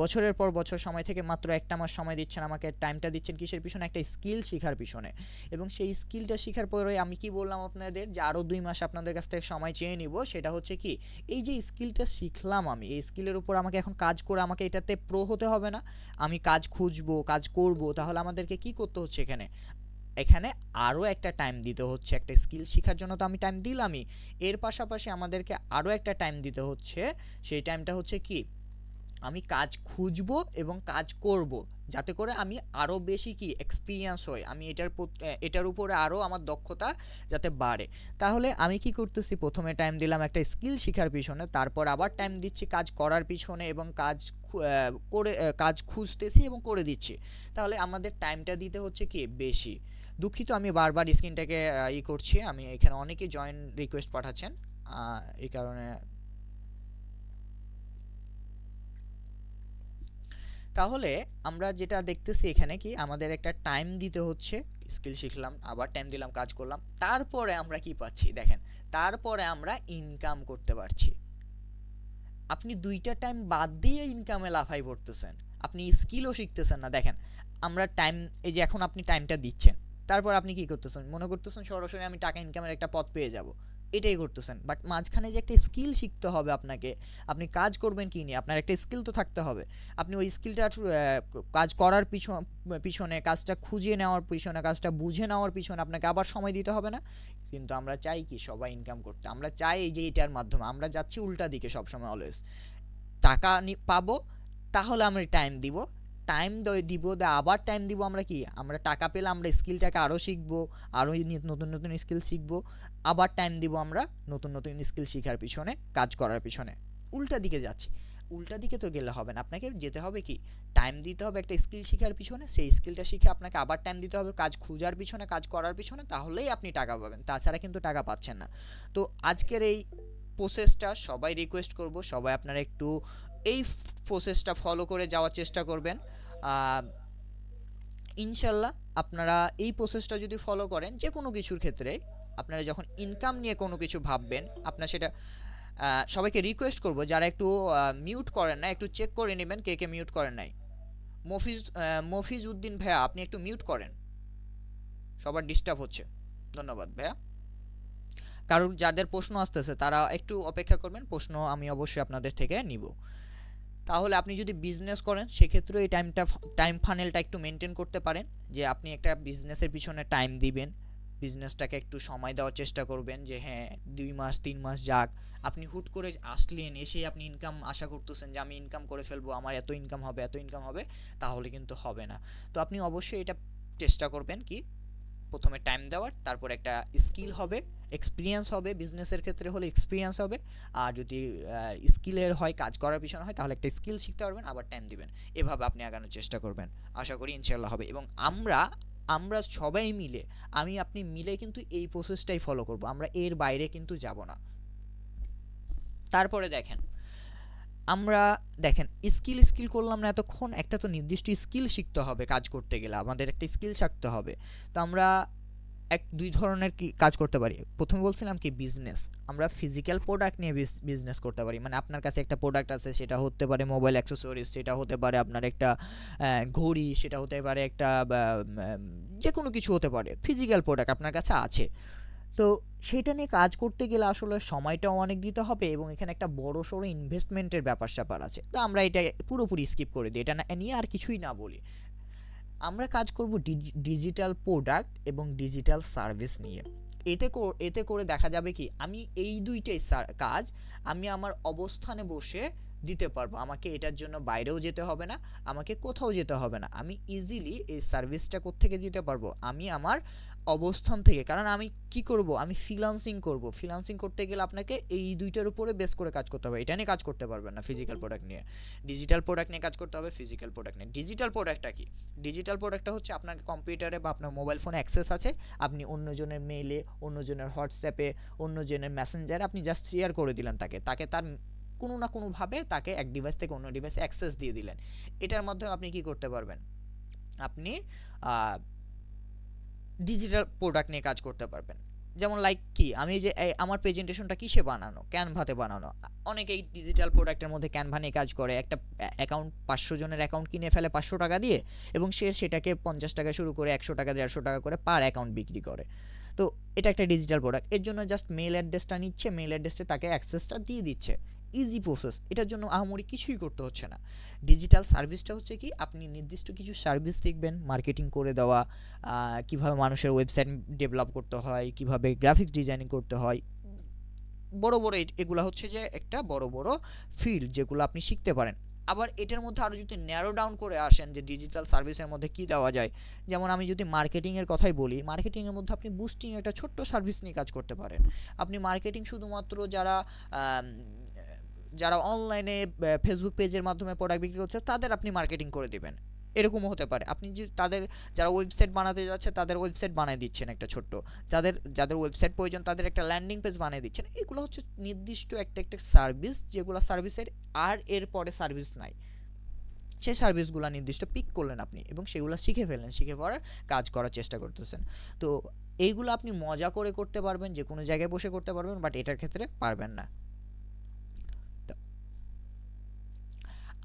বছরের পর বছর সময় থেকে মাত্র একটা মাস সময় দিচ্ছেন আমাকে। টাইমটা দিচ্ছেন কিসের পিছনে? একটা স্কিল শিখার পিছনে। এবং সেই স্কিলটা শিখার পরে আমি কি বললাম আপনাদের? যে আরও 2 মাস আপনাদের কাছ থেকে সময় চেয়ে নিব। সেটা হচ্ছে কি? এই যে স্কিলটা শিখলাম আমি, এই স্কিলের উপর আমাকে এখন কাজ করে আমাকে এটাতে প্রো হতে হবে না? আমি কাজ খুঁজবো, কাজ করব। তাহলে আমাদেরকে কি করতে হচ্ছে এখানে? এখানে আরও একটা টাইম দিতে হচ্ছে। একটা স্কিল শেখার জন্য তো আমি টাইম দিলামই, এর পাশাপাশি আমাদেরকে আরও একটা টাইম দিতে হচ্ছে। সেই টাইমটা হচ্ছে কি? আমি কাজ খুঁজবো এবং কাজ করব, যাতে করে আমি আরও বেশি কি এক্সপিরিয়েন্স হই, আমি এটার উপরে আরও আমার দক্ষতা যাতে বাড়ে। তাহলে আমি কি করতেছি? প্রথমে টাইম দিলাম একটা স্কিল শেখার পিছনে, তারপর আবার টাইম দিচ্ছি কাজ করার পিছনে এবং কাজ খুঁজতেছি এবং করে দিচ্ছি। তাহলে আমাদের টাইমটা দিতে হচ্ছে কি বেশি। দুঃখিত, আমি বারবার স্ক্রিনটাকে করছি, আমি এখানে অনেকেই জয়েন রিকোয়েস্ট পাঠাচ্ছেন, এই কারণে। তাহলে আমরা যেটা দেখতেছি এখানে কি, আমাদের একটা টাইম দিতে হচ্ছে। স্কিল শিখলাম, আবার টাইম দিলাম, কাজ করলাম, তারপরে আমরা কি পাচ্ছি দেখেন? তারপরে আমরা ইনকাম করতে পারছি। আপনি 2টা টাইম বাদ দিয়ে ইনকামে লাফাই পড়তেছেন, আপনি স্কিলও শিখতেছেন না। দেখেন আমরা টাইম, এই যে এখন আপনি টাইমটা দিচ্ছেন, তারপর আপনি কি করতেছেন? মনে করতেছেন সরাসরি আমি টাকা ইনকামের একটা পথ পেয়ে যাব, এটাই করতেছেন। বাট মাঝখানে যে একটা স্কিল শিখতে হবে আপনাকে, আপনি কাজ করবেন কি নিয়ে, আপনার একটা স্কিল তো থাকতে হবে। আপনি ওই স্কিলটা কাজ করার পিছনে, কাজটা খুঁজে নেওয়ার পিছনে, কাজটা বুঝে নেওয়ার পিছনে আপনাকে আবার সময় দিতে হবে না? কিন্তু আমরা চাই কি সবাই ইনকাম করতে, আমরা চাই এই যে এটার মাধ্যমে আমরা যাচ্ছি উল্টা দিকে সবসময়। অলওয়েজ টাকা পাবো, তাহলে আমরা টাইম দিব, টাইম দিব, আবার টাইম দিব। আমরা কি, আমরা টাকা পেলে আমরা স্কিলটাকে আরও শিখবো, আরও নতুন নতুন স্কিল শিখবো, আবার টাইম দিব আমরা নতুন নতুন স্কিল শেখার পিছনে, কাজ করার পিছনে। উল্টা দিকে যাচ্ছি। উল্টা দিকে তো গেলে হবে না, আপনাকে যেতে হবে কি, টাইম দিতে হবে একটা স্কিল শেখার পিছনে, সেই স্কিলটা শিখে আপনাকে আবার টাইম দিতে হবে কাজ খোঁজার পিছনে, কাজ করার পিছনে, তাহলেই আপনি টাকা পাবেন, তাছাড়া কিন্তু টাকা পাচ্ছেন না। তো আজকের এই প্রসেসটা সবাই রিকোয়েস্ট করব, সবাই আপনারা একটু এই প্রসেসটা ফলো করে যাওয়ার চেষ্টা করবেন। ইনশাল্লাহ আপনারা এই প্রসেসটা যদি ফলো করেন যে কোনো কিছুর ক্ষেত্রে, আপনারা যখন ইনকাম নিয়ে কোনো কিছু ভাববেন, আপনার সেটা সবাইকে রিকোয়েস্ট করব যারা একটু মিউট করেন না, একটু চেক করে নেবেন কে কে মিউট করেন নাই। মফিজ উদ্দিন ভাইয়া, আপনি একটু মিউট করেন, সবার ডিস্টার্ব হচ্ছে। ধন্যবাদ ভাইয়া। কারণ যাদের প্রশ্ন আসতেছে তারা একটু অপেক্ষা করবেন, প্রশ্ন আমি অবশ্যই আপনাদের থেকে নিব। তাহলে আপনি যদি বিজনেস করেন সেক্ষেত্রেও এই টাইম ফানেলটা একটু মেনটেন করতে পারেন, যে আপনি একটা বিজনেসের পিছনে টাইম দিবেন, বিজনেসটাকে একটু সময় দেওয়ার চেষ্টা করবেন, যে হ্যাঁ 2 মাস 3 মাস যাক। আপনি হুট করে আসলেন, এসে আপনি ইনকাম আশা করতেছেন যে আমি ইনকাম করে ফেলবো, আমার এত ইনকাম হবে, এত ইনকাম হবে, তাহলে কিন্তু হবে না। তো আপনি অবশ্যই এটা চেষ্টা করবেন কি, প্রথমে টাইম দেওয়ার, তারপর একটা স্কিল হবে, এক্সপিরিয়েন্স হবে, বিজনেসের ক্ষেত্রে হলে এক্সপিরিয়েন্স হবে। আর যদি স্কিলের হয়, কাজ করার পিছনে হয়, তাহলে একটা স্কিল শিখতে পারবেন, আবার টাইম দিবেন। এভাবে আপনি আগানোর চেষ্টা করবেন, আশা করি ইনশাল্লাহ হবে। এবং আমরা সবাই মিলে, আমি আপনি মিলে কিন্তু এই প্রসেসটাই ফলো করব, আমরা এর বাইরে কিন্তু যাব না। তারপরে দেখেন স্কিল করলাম না এতক্ষণ, একটা তো নির্দিষ্ট স্কিল শিখতে হবে, কাজ করতে গেলে আমাদের একটা স্কিল শিখতে হবে। তো আমরা দুই ধরনের কি কাজ করতে পারি। প্রথমে বলছিলাম কি বিজনেস, আমরা ফিজিক্যাল প্রোডাক্ট নিয়ে বিজনেস করতে পারি। মানে আপনার কাছে একটা প্রোডাক্ট আছে, সেটা হতে পারে মোবাইল অ্যাক্সেসরিজ, সেটা হতে পারে আপনার একটা ঘড়ি, সেটা হতে পারে একটা যে কোনো কিছু হতে পারে, ফিজিক্যাল প্রোডাক্ট আপনার কাছে আছে। তো সেটা নিয়ে কাজ করতে গেলে আসলে সময়টাও অনেক দিতে হবে এবং এখানে একটা বড় সড়ো ইনভেস্টমেন্টের ব্যাপার-স্যাপার আছে। তো আমরা এটা পুরোপুরি স্কিপ করে দিই, এটা নিয়ে আর কিছুই না বলি। আমরা কাজ করব ডিজিটাল প্রোডাক্ট এবং ডিজিটাল সার্ভিস নিয়ে। এতে করে দেখা যাবে কি, আমি এই দুইটাই কাজ আমি আমার অবস্থানে বসে দিতে পারবো। আমাকে এটার জন্য বাইরেও যেতে হবে না, আমাকে কোথাও যেতে হবে না। আমি ইজিলি এই সার্ভিসটা কোত্থেকে দিতে পারবো, আমি আমার অবস্থান থেকে। কারণ আমি কি করব, আমি ফ্রিল্যান্সিং করব। ফ্রিল্যান্সিং করতে গেলে আপনাকে এই দুইটার উপরে বেস করে কাজ করতে হবে, এটা নিয়ে কাজ করতে পারবেন না ফিজিক্যাল প্রোডাক্ট নিয়ে। ডিজিটাল প্রোডাক্ট নিয়ে কাজ করতে হবে, ফিজিক্যাল প্রোডাক্ট নিয়ে। ডিজিটাল প্রোডাক্টটা কি? ডিজিটাল প্রোডাক্টটা হচ্ছে আপনার কম্পিউটারে বা আপনার মোবাইল ফোনে অ্যাক্সেস আছে, আপনি অন্যজনের মেইলে, অন্যজনের হোয়াটসঅ্যাপে, অন্যজনের মেসেঞ্জারে আপনি জাস্ট শেয়ার করে দিলেন, তাকে তার কোনো না কোনোভাবে তাকে এক ডিভাইস থেকে অন্য ডিভাইসে অ্যাক্সেস দিয়ে দিলেন। এটার মাধ্যমে আপনি কি করতে পারবেন, আপনি ডিজিটাল প্রোডাক্ট নিয়ে কাজ করতে পারবেন। যেমন লাইক কি আমি যে আমার প্রেজেন্টেশনটা কিসে বানানো, ক্যানভাতে বানানো। অনেকেই ডিজিটাল প্রোডাক্টের মধ্যে ক্যানভা নিয়ে কাজ করে, একটা অ্যাকাউন্ট 500 জনের অ্যাকাউন্ট কিনে ফেলে 500 টাকা দিয়ে, এবং সে সেটাকে 50 টাকা শুরু করে 100 টাকা 150 টাকা করে পার অ্যাকাউন্ট বিক্রি করে। তো এটা একটা ডিজিটাল প্রোডাক্ট। এর জন্য জাস্ট মেল অ্যাড্রেসটা নিচ্ছে, মেল অ্যাড্রেসে তাকে অ্যাক্সেসটা দিয়ে দিচ্ছে। ইজি প্রসেস, এটার জন্য আহামরি কিছুই করতে হচ্ছে না। ডিজিটাল সার্ভিসটা হচ্ছে কি, আপনি নির্দিষ্ট কিছু সার্ভিস শিখবেন, মার্কেটিং করে দেওয়া, কিভাবে মানুষের ওয়েবসাইট ডেভেলপ করতে হয়, কিভাবে গ্রাফিক্স ডিজাইনিং করতে হয়। বড় বড় এগুলা হচ্ছে যে একটা বড় বড় ফিল্ড যেগুলো আপনি শিখতে পারেন। আবার এটার মধ্যে আরও যদি ন্যারো ডাউন করে আসেন যে ডিজিটাল সার্ভিসের মধ্যে কি দেওয়া যায়, যেমন আমি যদি মার্কেটিংয়ের কথাই বলি, মার্কেটিংয়ের মধ্যে আপনি বুস্টিং একটা ছোট্ট সার্ভিস নিয়ে কাজ করতে পারেন। আপনি মার্কেটিং শুধুমাত্র যারা যারা অনলাইনে ফেসবুক পেজের মাধ্যমে প্রোডাক্ট বিক্রি করছে তাদের আপনি মার্কেটিং করে দিবেন, এরকমও হতে পারে। আপনি যে তাদের যারা ওয়েবসাইট বানাতে যাচ্ছে তাদের ওয়েবসাইট বানিয়ে দিচ্ছেন একটা ছোট্ট, যাদের ওয়েবসাইট প্রয়োজন তাদের একটা ল্যান্ডিং পেজ বানিয়ে দিচ্ছেন। এগুলো হচ্ছে নির্দিষ্ট একটা একটা সার্ভিস, যেগুলো সার্ভিসের আর এর পরে সার্ভিস নাই, সেই সার্ভিসগুলো নির্দিষ্ট পিক করলেন আপনি এবং সেগুলো শিখে ফেললেন, শিখে পড়ার কাজ করার চেষ্টা করতেছেন। তো এইগুলো আপনি মজা করে করতে পারবেন, যে কোনো জায়গায় বসে করতে পারবেন, বাট এটার ক্ষেত্রে পারবেন না।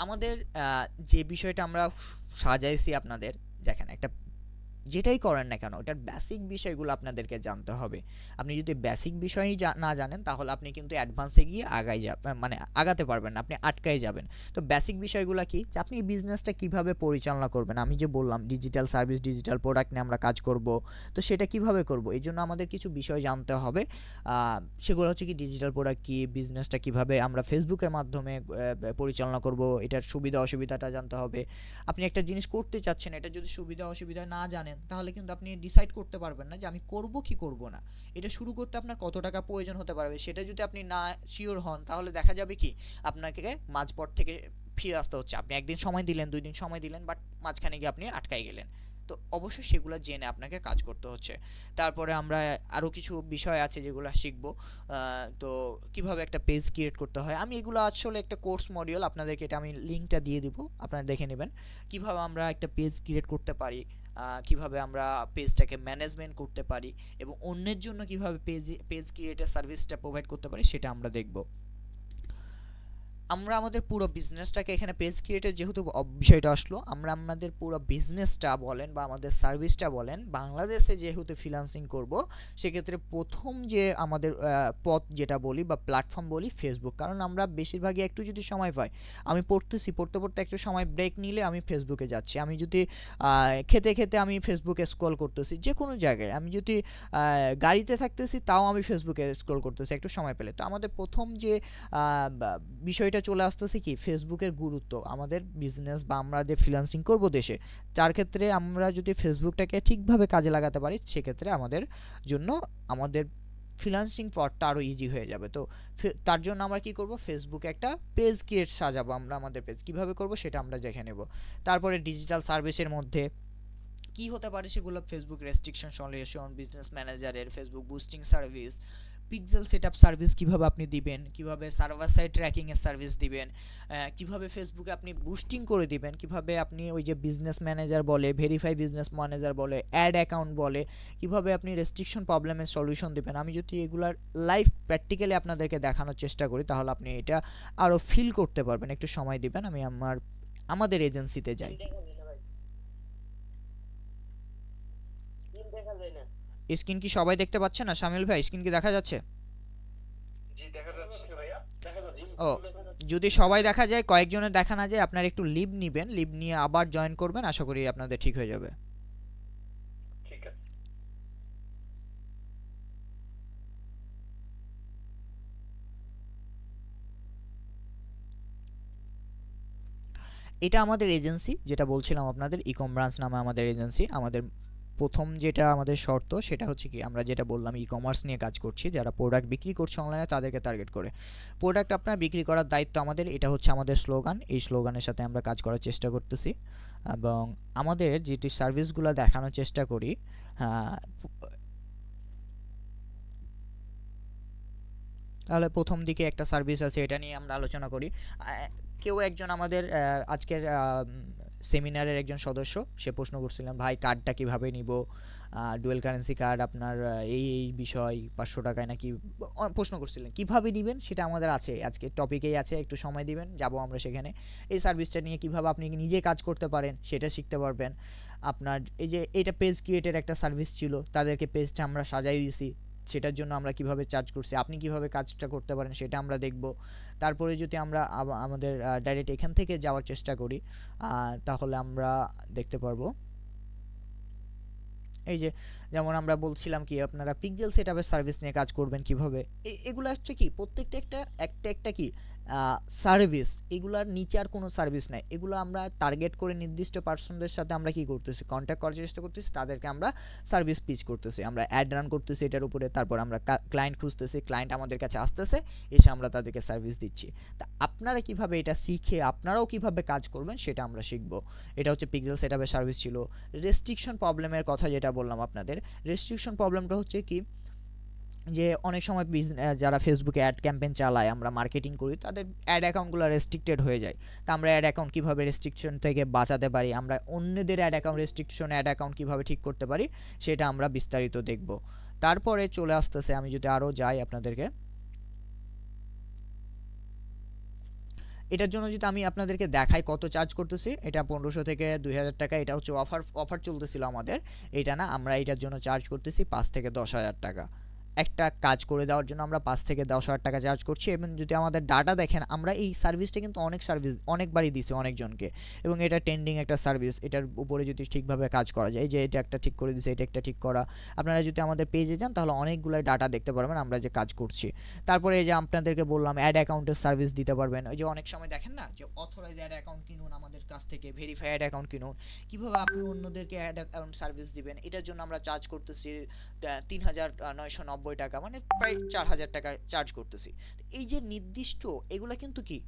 আমাদের যে বিষয়টা আমরা সাজাইছি আপনাদের, দেখেন একটা যেটাই করেন না কেন এটার বেসিক বিষয়গুলো আপনাদেরকে জানতে হবে। আপনি যদি বেসিক বিষয়ই না জানেন তাহলে আপনি কিন্তু অ্যাডভান্সে গিয়ে মানে আগাতে পারবেন না, আপনি আটকাই যাবেন। তো বেসিক বিষয়গুলো কি, যে আপনি বিজনেসটা কিভাবে পরিচালনা করবেন। আমি যে বললাম ডিজিটাল সার্ভিস, ডিজিটাল প্রোডাক্ট নিয়ে আমরা কাজ করব, তো সেটা কিভাবে করব, এই জন্য আমাদের কিছু বিষয় জানতে হবে। সেগুলো হচ্ছে কি, ডিজিটাল প্রোডাক্ট কি, বিজনেসটা কিভাবে আমরা ফেসবুকের মাধ্যমে পরিচালনা করব, এটার সুবিধা অসুবিধাটা জানতে হবে। আপনি একটা জিনিস করতে চাচ্ছেন, এটা যদি সুবিধা অসুবিধা না জানেন তাহলে কিন্তু আপনি ডিসাইড করতে পারবেন না যে আমি করব কি করব না। এটা শুরু করতে আপনার কত টাকা প্রয়োজন হতে পারবে সেটা যদি আপনি না শিওর হন, তাহলে দেখা যাবে কি আপনাকে মাঝপথ থেকে ফিরে আসতে হচ্ছে। আপনি একদিন সময় দিলেন, 2 দিন সময় দিলেন, বাট মাঝখানে গিয়ে আপনি আটকাই গেলেন। তো অবশ্যই সেগুলো জেনে আপনাকে কাজ করতে হচ্ছে। তারপরে আমরা আরও কিছু বিষয় আছে যেগুলো শিখবো। তো কিভাবে একটা পেজ ক্রিয়েট করতে হয়, আমি এগুলো আসলে একটা কোর্স মডিউল আপনাদেরকে, এটা আমি লিঙ্কটা দিয়ে দিব, আপনারা দেখে নেবেন কিভাবে আমরা একটা পেজ ক্রিয়েট করতে পারি, কিভাবে আমরা পেজটাকে ম্যানেজমেন্ট করতে পারি, এবং অন্যের জন্য কিভাবে পেজ ক্রিয়েটের সার্ভিসটা প্রোভাইড করতে পারি সেটা আমরা দেখব। আমরা আমাদের পুরো বিজনেসটাকে এখানে পেজ ক্রিয়েটের যেহেতু বিষয়টা আসলো, আমরা আমাদের পুরো বিজনেসটা বলেন বা আমাদের সার্ভিসটা বলেন বাংলাদেশে যেহেতু ফ্রিল্যান্সিং করব, সেক্ষেত্রে প্রথম যে আমাদের পথ যেটা বলি বা প্ল্যাটফর্ম বলি ফেসবুক। কারণ আমরা বেশিরভাগই একটু যদি সময় পাই, আমি পড়তে পড়তে একটু সময় ব্রেক নিলে আমি ফেসবুকে যাচ্ছি, আমি যদি খেতে খেতে আমি ফেসবুকে স্ক্রল করতেছি, যে কোনো জায়গায় আমি যদি গাড়িতে থাকতেছি তাও আমি ফেসবুকে স্ক্রল করতেছি একটু সময় পেলে। তো আমাদের প্রথম যে বিষয়টা চলে আসতেছে কি, ফেসবুকের গুরুত্ব আমাদের বিজনেস বা আমরা যে ফ্রিল্যান্সিং করব দেশে, তার ক্ষেত্রে আমরা যদি ফেসবুকটাকে ঠিকভাবে কাজে লাগাতে পারি সেক্ষেত্রে আমাদের জন্য আমাদের ফ্রিল্যান্সিং পথটা আরও ইজি হয়ে যাবে। তো তার জন্য আমরা কি করব, ফেসবুকে একটা পেজ ক্রিয়েট সাজাবো। আমরা আমাদের পেজ কিভাবে করব সেটা আমরা দেখে নেব। তারপরে ডিজিটাল সার্ভিসের মধ্যে কি হতে পারে সেগুলো, ফেসবুক রেস্ট্রিকশন সলিউশন, বিজনেস ম্যানেজারের Facebook boosting service, pixel setup service কিভাবে আপনি দিবেন, কিভাবে সার্ভার সাইড ট্র্যাকিং এর সার্ভিস দিবেন, কিভাবে ফেসবুকে আপনি বুস্টিং করে দিবেন, কিভাবে আপনি ওই যে বিজনেস ম্যানেজার বলে, ভেরিফাই বিজনেস ম্যানেজার বলে, অ্যাড অ্যাকাউন্ট বলে, কিভাবে আপনি রেস্ট্রিকশন প্রবলেমের সলিউশন দিবেন। আমি যদি এগুলার লাইভ প্র্যাকটিক্যালি আপনাদেরকে দেখানোর চেষ্টা করি তাহলে আপনি এটা আরও ফিল করতে পারবেন। একটু সময় দিবেন, আমি আমাদের এজেন্সিতে যাই। স্ক্রিন কি সবাই দেখতে পাচ্ছে না শামিল ভাই, স্ক্রিন কি দেখা যাচ্ছে? জি দেখা যাচ্ছে ভাইয়া, দেখা যাচ্ছে। ও, যদি সবাই দেখা যায়, কয়েকজনের দেখা না যায়, আপনার একটু লিভ নিবেন, লিভ নিয়ে আবার জয়েন করবেন, আশা করি আপনাদের ঠিক হয়ে যাবে। ঠিক আছে। এটা আমাদের এজেন্সি, যেটা বলছিলাম আপনাদের, ইকম ব্রাঞ্চ নামে আমাদের এজেন্সি। আমাদের প্রথম যেটা আমাদের শর্ত সেটা হচ্ছে কি, আমরা যেটা বললাম ই কমার্স নিয়ে কাজ করছি, যারা প্রোডাক্ট বিক্রি করছে অনলাইনে তাদেরকে টার্গেট করে প্রোডাক্ট আপনার বিক্রি করার দায়িত্ব আমাদের, এটা হচ্ছে আমাদের স্লোগান। এই স্লোগানের সাথে আমরা কাজ করার চেষ্টা করতেছি এবং আমাদের যেটি সার্ভিসগুলো দেখানোর চেষ্টা করি, তাহলে প্রথম দিকে একটা সার্ভিস আছে, এটা নিয়ে আমরা আলোচনা করি। কেউ একজন আমাদের আজকের সেমিনারের একজন সদস্য, সে প্রশ্ন করছিলেন ভাই কার্ডটা কিভাবে নিব, ডুয়েল কারেন্সি কার্ড আপনার এই বিষয় 500 টাকায় নাকি প্রশ্ন করছিলেন। কিভাবে নিবেন সেটা আমাদের আছে, আজকে টপিকেই আছে, একটু সময় দিবেন, যাব আমরা সেখানে। এই সার্ভিসটা নিয়ে কিভাবে আপনি নিজে কাজ করতে পারেন সেটা শিখতে পারবেন। আপনার এই যে এটা পেজ ক্রিয়েটের একটা সার্ভিস ছিল, তাদেরকে পেজটা আমরা সাজাই দিয়েছি, সেটার জন্য আমরা কিভাবে চার্জ করছি, আপনি কিভাবে কাজটা করতে পারেন সেটা আমরা দেখব। তারপরে যদি আমরা আমাদের ডাইরেক্ট এখান থেকে যাওয়ার চেষ্টা করি, তাহলে আমরা দেখতে পারবো এই যে যেমন আমরা বলছিলাম কি আপনারা পিক্সেল সেটআপের সার্ভিস নিয়ে কাজ করবেন কিভাবে, এগুলো হচ্ছে কি প্রত্যেকটা একটা কি সার্ভিস, এগুলার নিচে আর কোনো সার্ভিস নাই। এগুলো আমরা টার্গেট করে নির্দিষ্ট পার্সনদের সাথে আমরা কি করতেছি, কন্ট্যাক্ট করার চেষ্টা করতেছি, তাদেরকে আমরা সার্ভিস পিচ করতেছি, আমরা অ্যাড রান করতেছি এটার উপরে, তারপর আমরা ক্লায়েন্ট খুঁজতেছি, ক্লায়েন্ট আমাদের কাছে আসতেছে, এসে আমরা তাদেরকে সার্ভিস দিচ্ছি। তা আপনারা কিভাবে এটা শিখে আপনারাও কিভাবে কাজ করবেন সেটা আমরা শিখব। এটা হচ্ছে পিক্সেল সেটআপের সার্ভিস ছিল। রেস্ট্রিকশন প্রবলেমের কথা যেটা বললাম আপনাদের, রেস্ট্রিকশন প্রবলেমটা হচ্ছে কি যে অনেক সময় যারা ফেসবুকে অ্যাড ক্যাম্পেইন চালায়, আমরা মার্কেটিং করি, তাদের অ্যাড অ্যাকাউন্টগুলো রেস্ট্রিক্টেড হয়ে যায়। তা আমরা অ্যাড অ্যাকাউন্ট কীভাবে রেস্ট্রিকশন থেকে বাঁচাতে পারি, আমরা অন্যদের অ্যাড অ্যাকাউন্ট কীভাবে ঠিক করতে পারি সেটা আমরা বিস্তারিত দেখব। তারপরে চলে আসতেছে, আমি যদি আরও যাই আপনাদেরকে, এটার জন্য যদি আমি আপনাদেরকে দেখাই কত চার্জ করতেছি, এটা 1500 থেকে 2000 টাকা, এটা হচ্ছে অফার চলতেছিল আমাদের, এটা না, আমরা এটার জন্য চার্জ করতেছি 5 থেকে 10,000 টাকা। একটা কাজ করে দেওয়ার জন্য আমরা 5 থেকে 10,000 টাকা চার্জ করছি। এবং যদি আমাদের ডাটা দেখেন, আমরা এই সার্ভিসটা কিন্তু অনেকবারই দিছি অনেকজনকে, এবং এটা ট্রেন্ডিং একটা সার্ভিস। এটার উপরে যদি ঠিকভাবে কাজ করা যায়, যে এটা একটা ঠিক করে দিছে, এটা একটা ঠিক করা, আপনারা যদি আমাদের পেজে যান তাহলে অনেকগুলো ডাটা দেখতে পারবেন আমরা যে কাজ করছি। তারপরে এই যে আপনাদেরকে বললাম অ্যাড অ্যাকাউন্টের সার্ভিস দিতে পারবেন। ওই যে অনেক সময় দেখেন না যে অথরাইজ অ্যাড অ্যাকাউন্ট কিনুন আমাদের কাছ থেকে, ভেরিফাই অ্যাড অ্যাকাউন্ট কিনুন, কিভাবে আপনি অন্যদেরকে অ্যাড অ্যাকাউন্ট সার্ভিস দিবেন, এটার জন্য আমরা চার্জ করতেছি 3,990 টাকা, মানে প্রায় 4,000 টাকা চার্জ করতেছি। এই যে নির্দিষ্ট এগুলা কিন্তু কি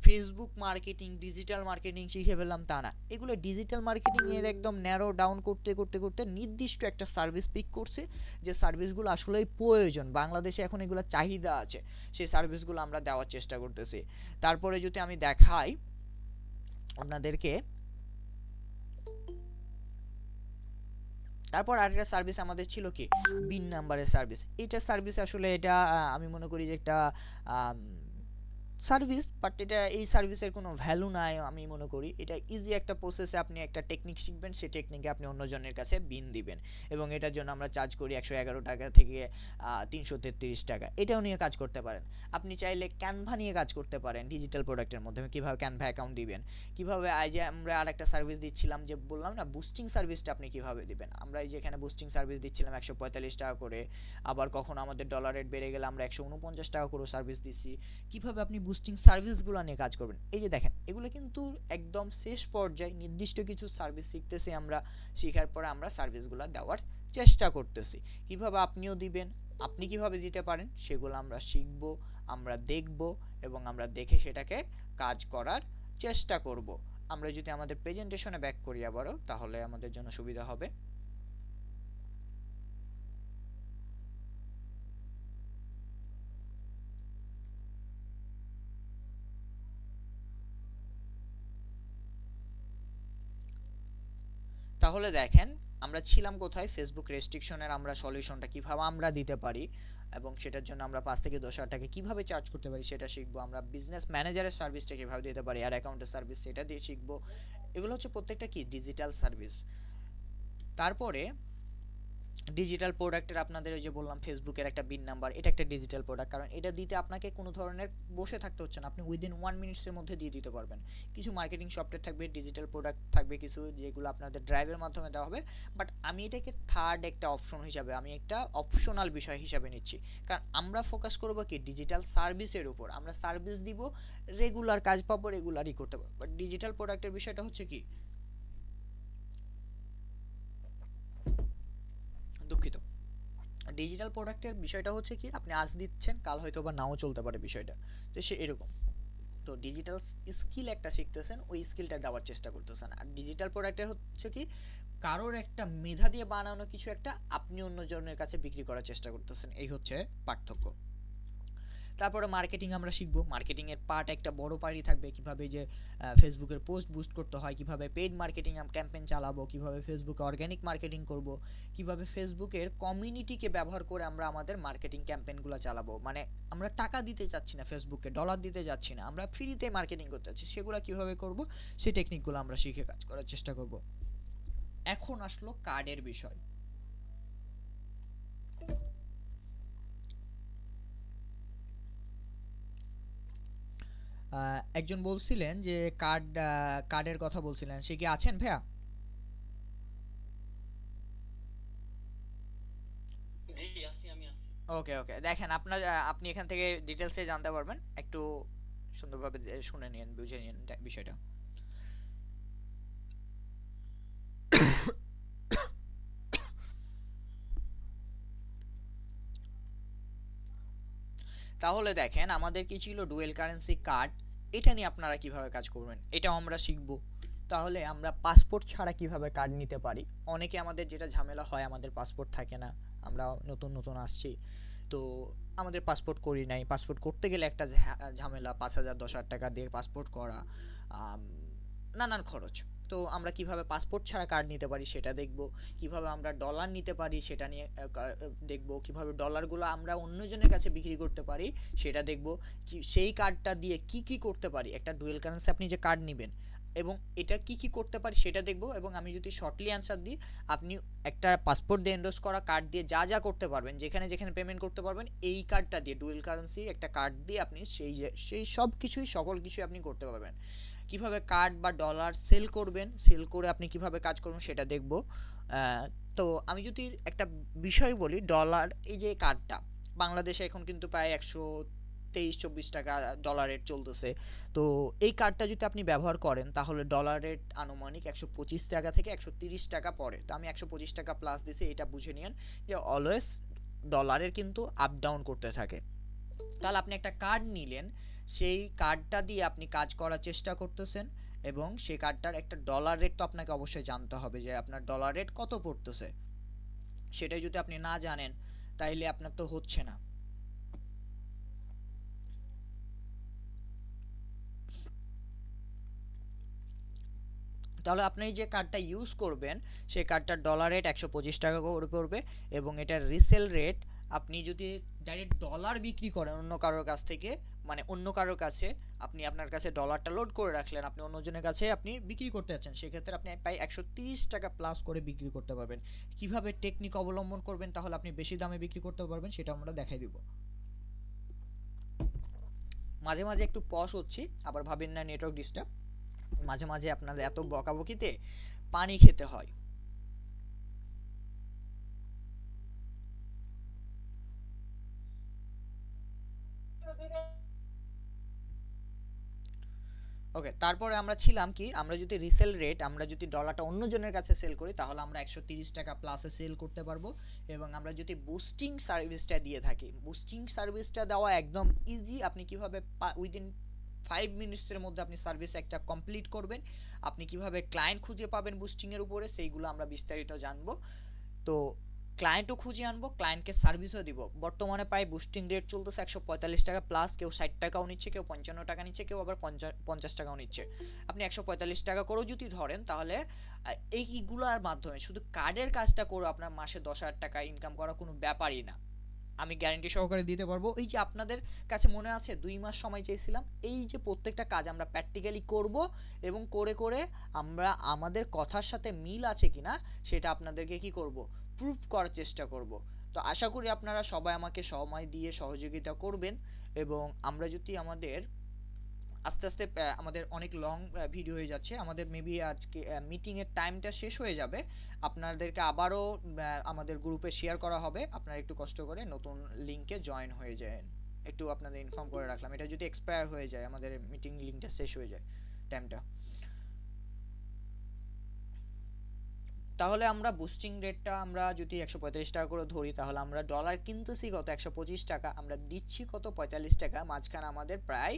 ফেসবুক মার্কেটিং, ডিজিটাল মার্কেটিং শিখে ফেললাম তা না, এগুলো ডিজিটাল মার্কেটিং এর একদম ন্যারো ডাউন করতে করতে করতে নির্দিষ্ট একটা সার্ভিস পিক করছে, যে সার্ভিসগুলো আসলেই প্রয়োজন, বাংলাদেশে এখন এগুলো চাহিদা আছে, সেই সার্ভিসগুলো আমরা দেওয়ার চেষ্টা করতেছি। তারপরে যদি আমি দেখাই আপনাদেরকে, তারপর আরেকটা সার্ভিস আমাদের ছিল কি বিন নাম্বারের সার্ভিস। এটা সার্ভিস আসলে এটা আমি মনে করি যে একটা সার্ভিস, বাট এটা এই সার্ভিসের কোনো ভ্যালু নাই আমি মনে করি। এটা ইজি একটা প্রসেসে আপনি একটা টেকনিক শিখবেন, সেই টেকনিকে আপনি অন্যজনের কাছে বিন দিবেন, এবং এটার জন্য আমরা চার্জ করি 111 টাকা থেকে 333 টাকা। এটাও নিয়ে কাজ করতে পারেন। আপনি চাইলে ক্যানভা নিয়ে কাজ করতে পারেন, ডিজিটাল প্রোডাক্টের মাধ্যমে কীভাবে ক্যানভা অ্যাকাউন্ট দিবেন, কীভাবে এই যে আমরা আর একটা সার্ভিস দিচ্ছিলাম যে বললাম না বুস্টিং সার্ভিসটা আপনি কীভাবে দিবেন। আমরা এই যে এখানে বুস্টিং সার্ভিস দিচ্ছিলাম 145 টাকা করে, আবার কখনো আমাদের ডলার রেট বেড়ে গেলে আমরা 149 টাকা করে সার্ভিস দিচ্ছি। কীভাবে আপনি বুস্টিং সার্ভিসগুলো নিয়ে কাজ করবেন, এই যে দেখেন এগুলো কিন্তু একদম শেষ পর্যায়ে নির্দিষ্ট কিছু সার্ভিস শিখতেছি আমরা, শেখার পরে আমরা সার্ভিসগুলো দেওয়ার চেষ্টা করতেছি। কিভাবে আপনিও দিবেন, আপনি কিভাবে দিতে পারেন সেগুলো আমরা শিখব, আমরা দেখব, এবং আমরা দেখে সেটাকে কাজ করার চেষ্টা করব। আমরা যদি আমাদের প্রেজেন্টেশনে ব্যাক করি আবারও, তাহলে আমাদের জন্য সুবিধা হবে। তাহলে দেখেন আমরা ছিলাম কোথায়, ফেসবুক রেস্ট্রিকশনের আমরা সলিউশনটা কিভাবে আমরা দিতে পারি, এবং সেটার জন্য আমরা 5 থেকে 10,000 টাকা কিভাবে চার্জ করতে পারি সেটা শিখবো। আমরা বিজনেস ম্যানেজারের সার্ভিসটা কিভাবে দিতে পারি, আর অ্যাকাউন্টের সার্ভিস সেটা দিয়ে শিখবো। এগুলো হচ্ছে প্রত্যেকটা কি ডিজিটাল সার্ভিস। তারপরে ডিজিটাল প্রোডাক্টের আপনাদের ওই যে বললাম ফেসবুকের একটা বিন নাম্বার, এটা একটা ডিজিটাল প্রোডাক্ট, কারণ এটা দিতে আপনাকে কোনো ধরনের বসে থাকতে হচ্ছে না, আপনি উইদিন 1 মিনিটসের মধ্যে দিয়ে দিতে পারবেন। কিছু মার্কেটিং সফটওয়্যার থাকবে, ডিজিটাল প্রোডাক্ট থাকবে কিছু, যেগুলো আপনাদের ড্রাইভের মাধ্যমে দেওয়া হবে, বাট আমি এটাকে থার্ড একটা অপশন হিসাবে, আমি একটা অপশনাল বিষয় হিসাবে নিচ্ছি, কারণ আমরা ফোকাস করবো কি ডিজিটাল সার্ভিসের উপর। আমরা সার্ভিস দিব, রেগুলার কাজ পাবো, রেগুলারই করতে পারবো। বাট ডিজিটাল প্রোডাক্টের বিষয়টা হচ্ছে কি, দুঃখিত, ডিজিটাল প্রোডাক্টের বিষয়টা হচ্ছে কি আপনি আজ দিচ্ছেন, কাল হয়তো বা নাও চলতে পারে বিষয়টা, তো সে এরকম। তো ডিজিটাল স্কিল একটা শিখতেছেন, ওই স্কিলটা দেওয়ার চেষ্টা করতেছেন। আর ডিজিটাল প্রোডাক্টের হচ্ছে কি কারোর একটা মেধা দিয়ে বানানো কিছু একটা আপনি অন্যজনের কাছে বিক্রি করার চেষ্টা করতেছেন, এই হচ্ছে পার্থক্য। তারপরে মার্কেটিং আমরা শিখবো, মার্কেটিং এর পার্ট একটা বড় পার্টই থাকবে, কিভাবে যে ফেসবুকের পোস্ট বুস্ট করতে হয়, কিভাবে পেইড মার্কেটিং ক্যাম্পেইন চালাবো, কিভাবে ফেসবুকে অর্গানিক মার্কেটিং করব, কিভাবে ফেসবুকের কমিউনিটিকে ব্যবহার করে আমরা আমাদের মার্কেটিং ক্যাম্পেইনগুলো চালাবো। মানে আমরা টাকা দিতে চাচ্ছি না, ফেসবুকে ডলার দিতে যাচ্ছি না, আমরা ফ্রিতে মার্কেটিং করতে চাচ্ছি, সেগুলো কিভাবে করব সেই টেকনিকগুলো আমরা শিখে কাজ করার চেষ্টা করব। এখন আসলো কার্ডের বিষয়। একজন বলছিলেন যে কার্ডের কথা বলছিলেন, সে কি আছেন ভাইয়া? জি আছি, আমি আছি। ওকে ওকে, দেখেন আপনার আপনি এখান থেকে ডিটেলসে জানতে পারবেন, একটু সুন্দরভাবে শুনে নিন, বুঝে নিন বিষয়টা। তাহলে দেখেন আমাদের কি ছিল, ডুয়েল কারেন্সি কার্ড, এটা নিয়ে আপনারা কিভাবে কাজ করবেন এটাও আমরা শিখবো। তাহলে আমরা পাসপোর্ট ছাড়া কিভাবে কার্ড নিতে পারি। অনেকে আমাদের যেটা ঝামেলা হয়, আমাদের পাসপোর্ট থাকে না, আমরা নতুন নতুন আসছি, তো আমাদের পাসপোর্ট করি নাই, পাসপোর্ট করতে গেলে একটা ঝামেলা, 5,000 10,000 টাকা দিয়ে পাসপোর্ট করা, আম, নানান খরচ। তো আমরা কিভাবে পাসপোর্ট ছাড়া কার্ড নিতে পারি সেটা দেখব, কিভাবে আমরা ডলার নিতে পারি সেটা নিয়ে দেখব, কিভাবে ডলারগুলো আমরা অন্যজনের কাছে বিক্রি করতে পারি সেটা দেখব, সেই কার্ডটা দিয়ে কি কি করতে পারি, একটা ডুয়েল কারেন্সি আপনি যে কার্ড নেবেন এবং এটা কি কি করতে পারি সেটা দেখব। এবং আমি যদি শর্টলি অ্যান্সার দিই, আপনি একটা পাসপোর্ট দিয়ে এন্ডোর্স করা কার্ড দিয়ে যা যা করতে পারবেন, যেখানে যেখানে পেমেন্ট করতে পারবেন, এই কার্ডটা দিয়ে, ডুয়েল কারেন্সি একটা কার্ড দিয়ে আপনি সেই সব কিছুই, সকল কিছুই আপনি করতে পারবেন। কিভাবে কার্ড বা ডলার সেল করবেন, সেল করে আপনি কিভাবে কাজ করবেন সেটা দেখব। তো আমি যদি একটা বিষয় বলি, ডলার, এই যে কার্ডটা বাংলাদেশে এখন কিন্তু প্রায় 123-24 টাকা ডলার রেট চলতেছে। তো এই কার্ডটা যদি আপনি ব্যবহার করেন তাহলে ডলার রেট আনুমানিক 125 টাকা থেকে 130 টাকা পড়ে। তো আমি 125 টাকা প্লাস দিছি, এটা বুঝে নিন যে অলওয়েজ ডলারের কিন্তু আপ ডাউন করতে থাকে। তাহলে আপনি একটা কার্ড নিলেন, সেই কার্ডটা দিয়ে আপনি কাজ করার চেষ্টা করতেছেন এবং সেই কার্ডটার একটা ডলার রেট তো আপনাকে অবশ্যই জানতে হবে যে আপনার ডলার রেট কত পড়তেছে। সেটাই যদি আপনি না জানেন তাইলে আপনার তো হচ্ছে না। তাহলে আপনি যে কার্ডটা ইউজ করবেন সেই কার্ডটার ডলার রেট 125 টাকা করে পড়বে এবং এটার রিসেল রেট, আপনি যদি ডাইরেক্ট ডলার বিক্রি করেন অন্য কারোর কাছ থেকে, মানে অন্য কারোর কাছে আপনি আপনার কাছে ডলারটা লোড করে রাখলেন, আপনি অন্যজনের কাছে আপনি বিক্রি করতে যাচ্ছেন, সেক্ষেত্রে আপনি প্রায় 130 টাকা প্লাস করে বিক্রি করতে পারবেন। কিভাবে টেকনিক অবলম্বন করবেন তাহলে আপনি বেশি দামে বিক্রি করতে পারবেন সেটা আমরা দেখাই দিব। মাঝে মাঝে একটু পজ হচ্ছি, আবার ভাবেন না নেটওয়ার্ক ডিস্টার্ব, মাঝে মাঝে আপনাদের এত বকাবকিতে পানি খেতে হয়। ওকে, তারপরে আমরা ছিলাম কি, আমরা যদি রিসেল রেট, আমরা যদি ডলারটা অন্যজনের কাছে সেল করি তাহলে আমরা 130 টাকা প্লাসে সেল করতে পারবো। এবং আমরা যদি বুস্টিং সার্ভিসটা দিয়ে থাকি, বুস্টিং সার্ভিসটা দেওয়া একদম ইজি। আপনি কিভাবে উইদিন 5 মিনিটসের মধ্যে আপনি সার্ভিস একটা কমপ্লিট করবেন, আপনি কিভাবে ক্লায়েন্ট খুঁজে পাবেন বুস্টিংয়ের উপরে, সেইগুলো আমরা বিস্তারিত জানবো। তো ক্লায়েন্টও খুঁজে আনবো, ক্লায়েন্টকে সার্ভিসও দিব। বর্তমানে প্রায় বুস্টিং রেট চলতেছে 145 টাকা প্লাস, কেউ 60 টাকাও নিচ্ছে, কেউ 55 টাকা নিচ্ছে, কেউ আবার 50 টাকাও নিচ্ছে। আপনি 145 টাকা করেও যদি ধরেন তাহলে এইগুলোর মাধ্যমে শুধু কার্ডের কাজটা করে আপনার মাসে 10,000 টাকা ইনকাম করা কোনো ব্যাপারই না, আমি গ্যারান্টি সহকারে দিতে পারবো। এই যে আপনাদের কাছে মনে আছে 2 মাস সময় চেয়েছিলাম, এই যে প্রত্যেকটা কাজ আমরা প্র্যাকটিক্যালি করব এবং করে করে আমরা আমাদের কথার সাথে মিল আছে কিনা সেটা আপনাদেরকে কি করব, প্রুফ করার চেষ্টা করব। তো আশা করি আপনারা সবাই আমাকে সময় দিয়ে সহযোগিতা করবেন এবং আমরা যদি আমাদের আস্তে আস্তে, আমাদের অনেক লং ভিডিও হয়ে যাচ্ছে, আমাদের মেবি আজকে মিটিংয়ের টাইমটা শেষ হয়ে যাবে, আপনাদেরকে আবারও আমাদের গ্রুপে শেয়ার করা হবে, আপনারা একটু কষ্ট করে নতুন লিঙ্কে জয়েন হয়ে যায়, একটু আপনাদের ইনফর্ম করে রাখলাম, এটা যদি এক্সপায়ার হয়ে যায়, আমাদের মিটিং লিঙ্কটা শেষ হয়ে যায় টাইমটা। তাহলে আমরা বুস্টিং রেটটা আমরা যদি 145 টাকা করে ধরি তাহলে আমরা ডলার কিনতেছি কত, 125 টাকা, আমরা দিচ্ছি কত, 45 টাকা, মাঝখানে আমাদের প্রায়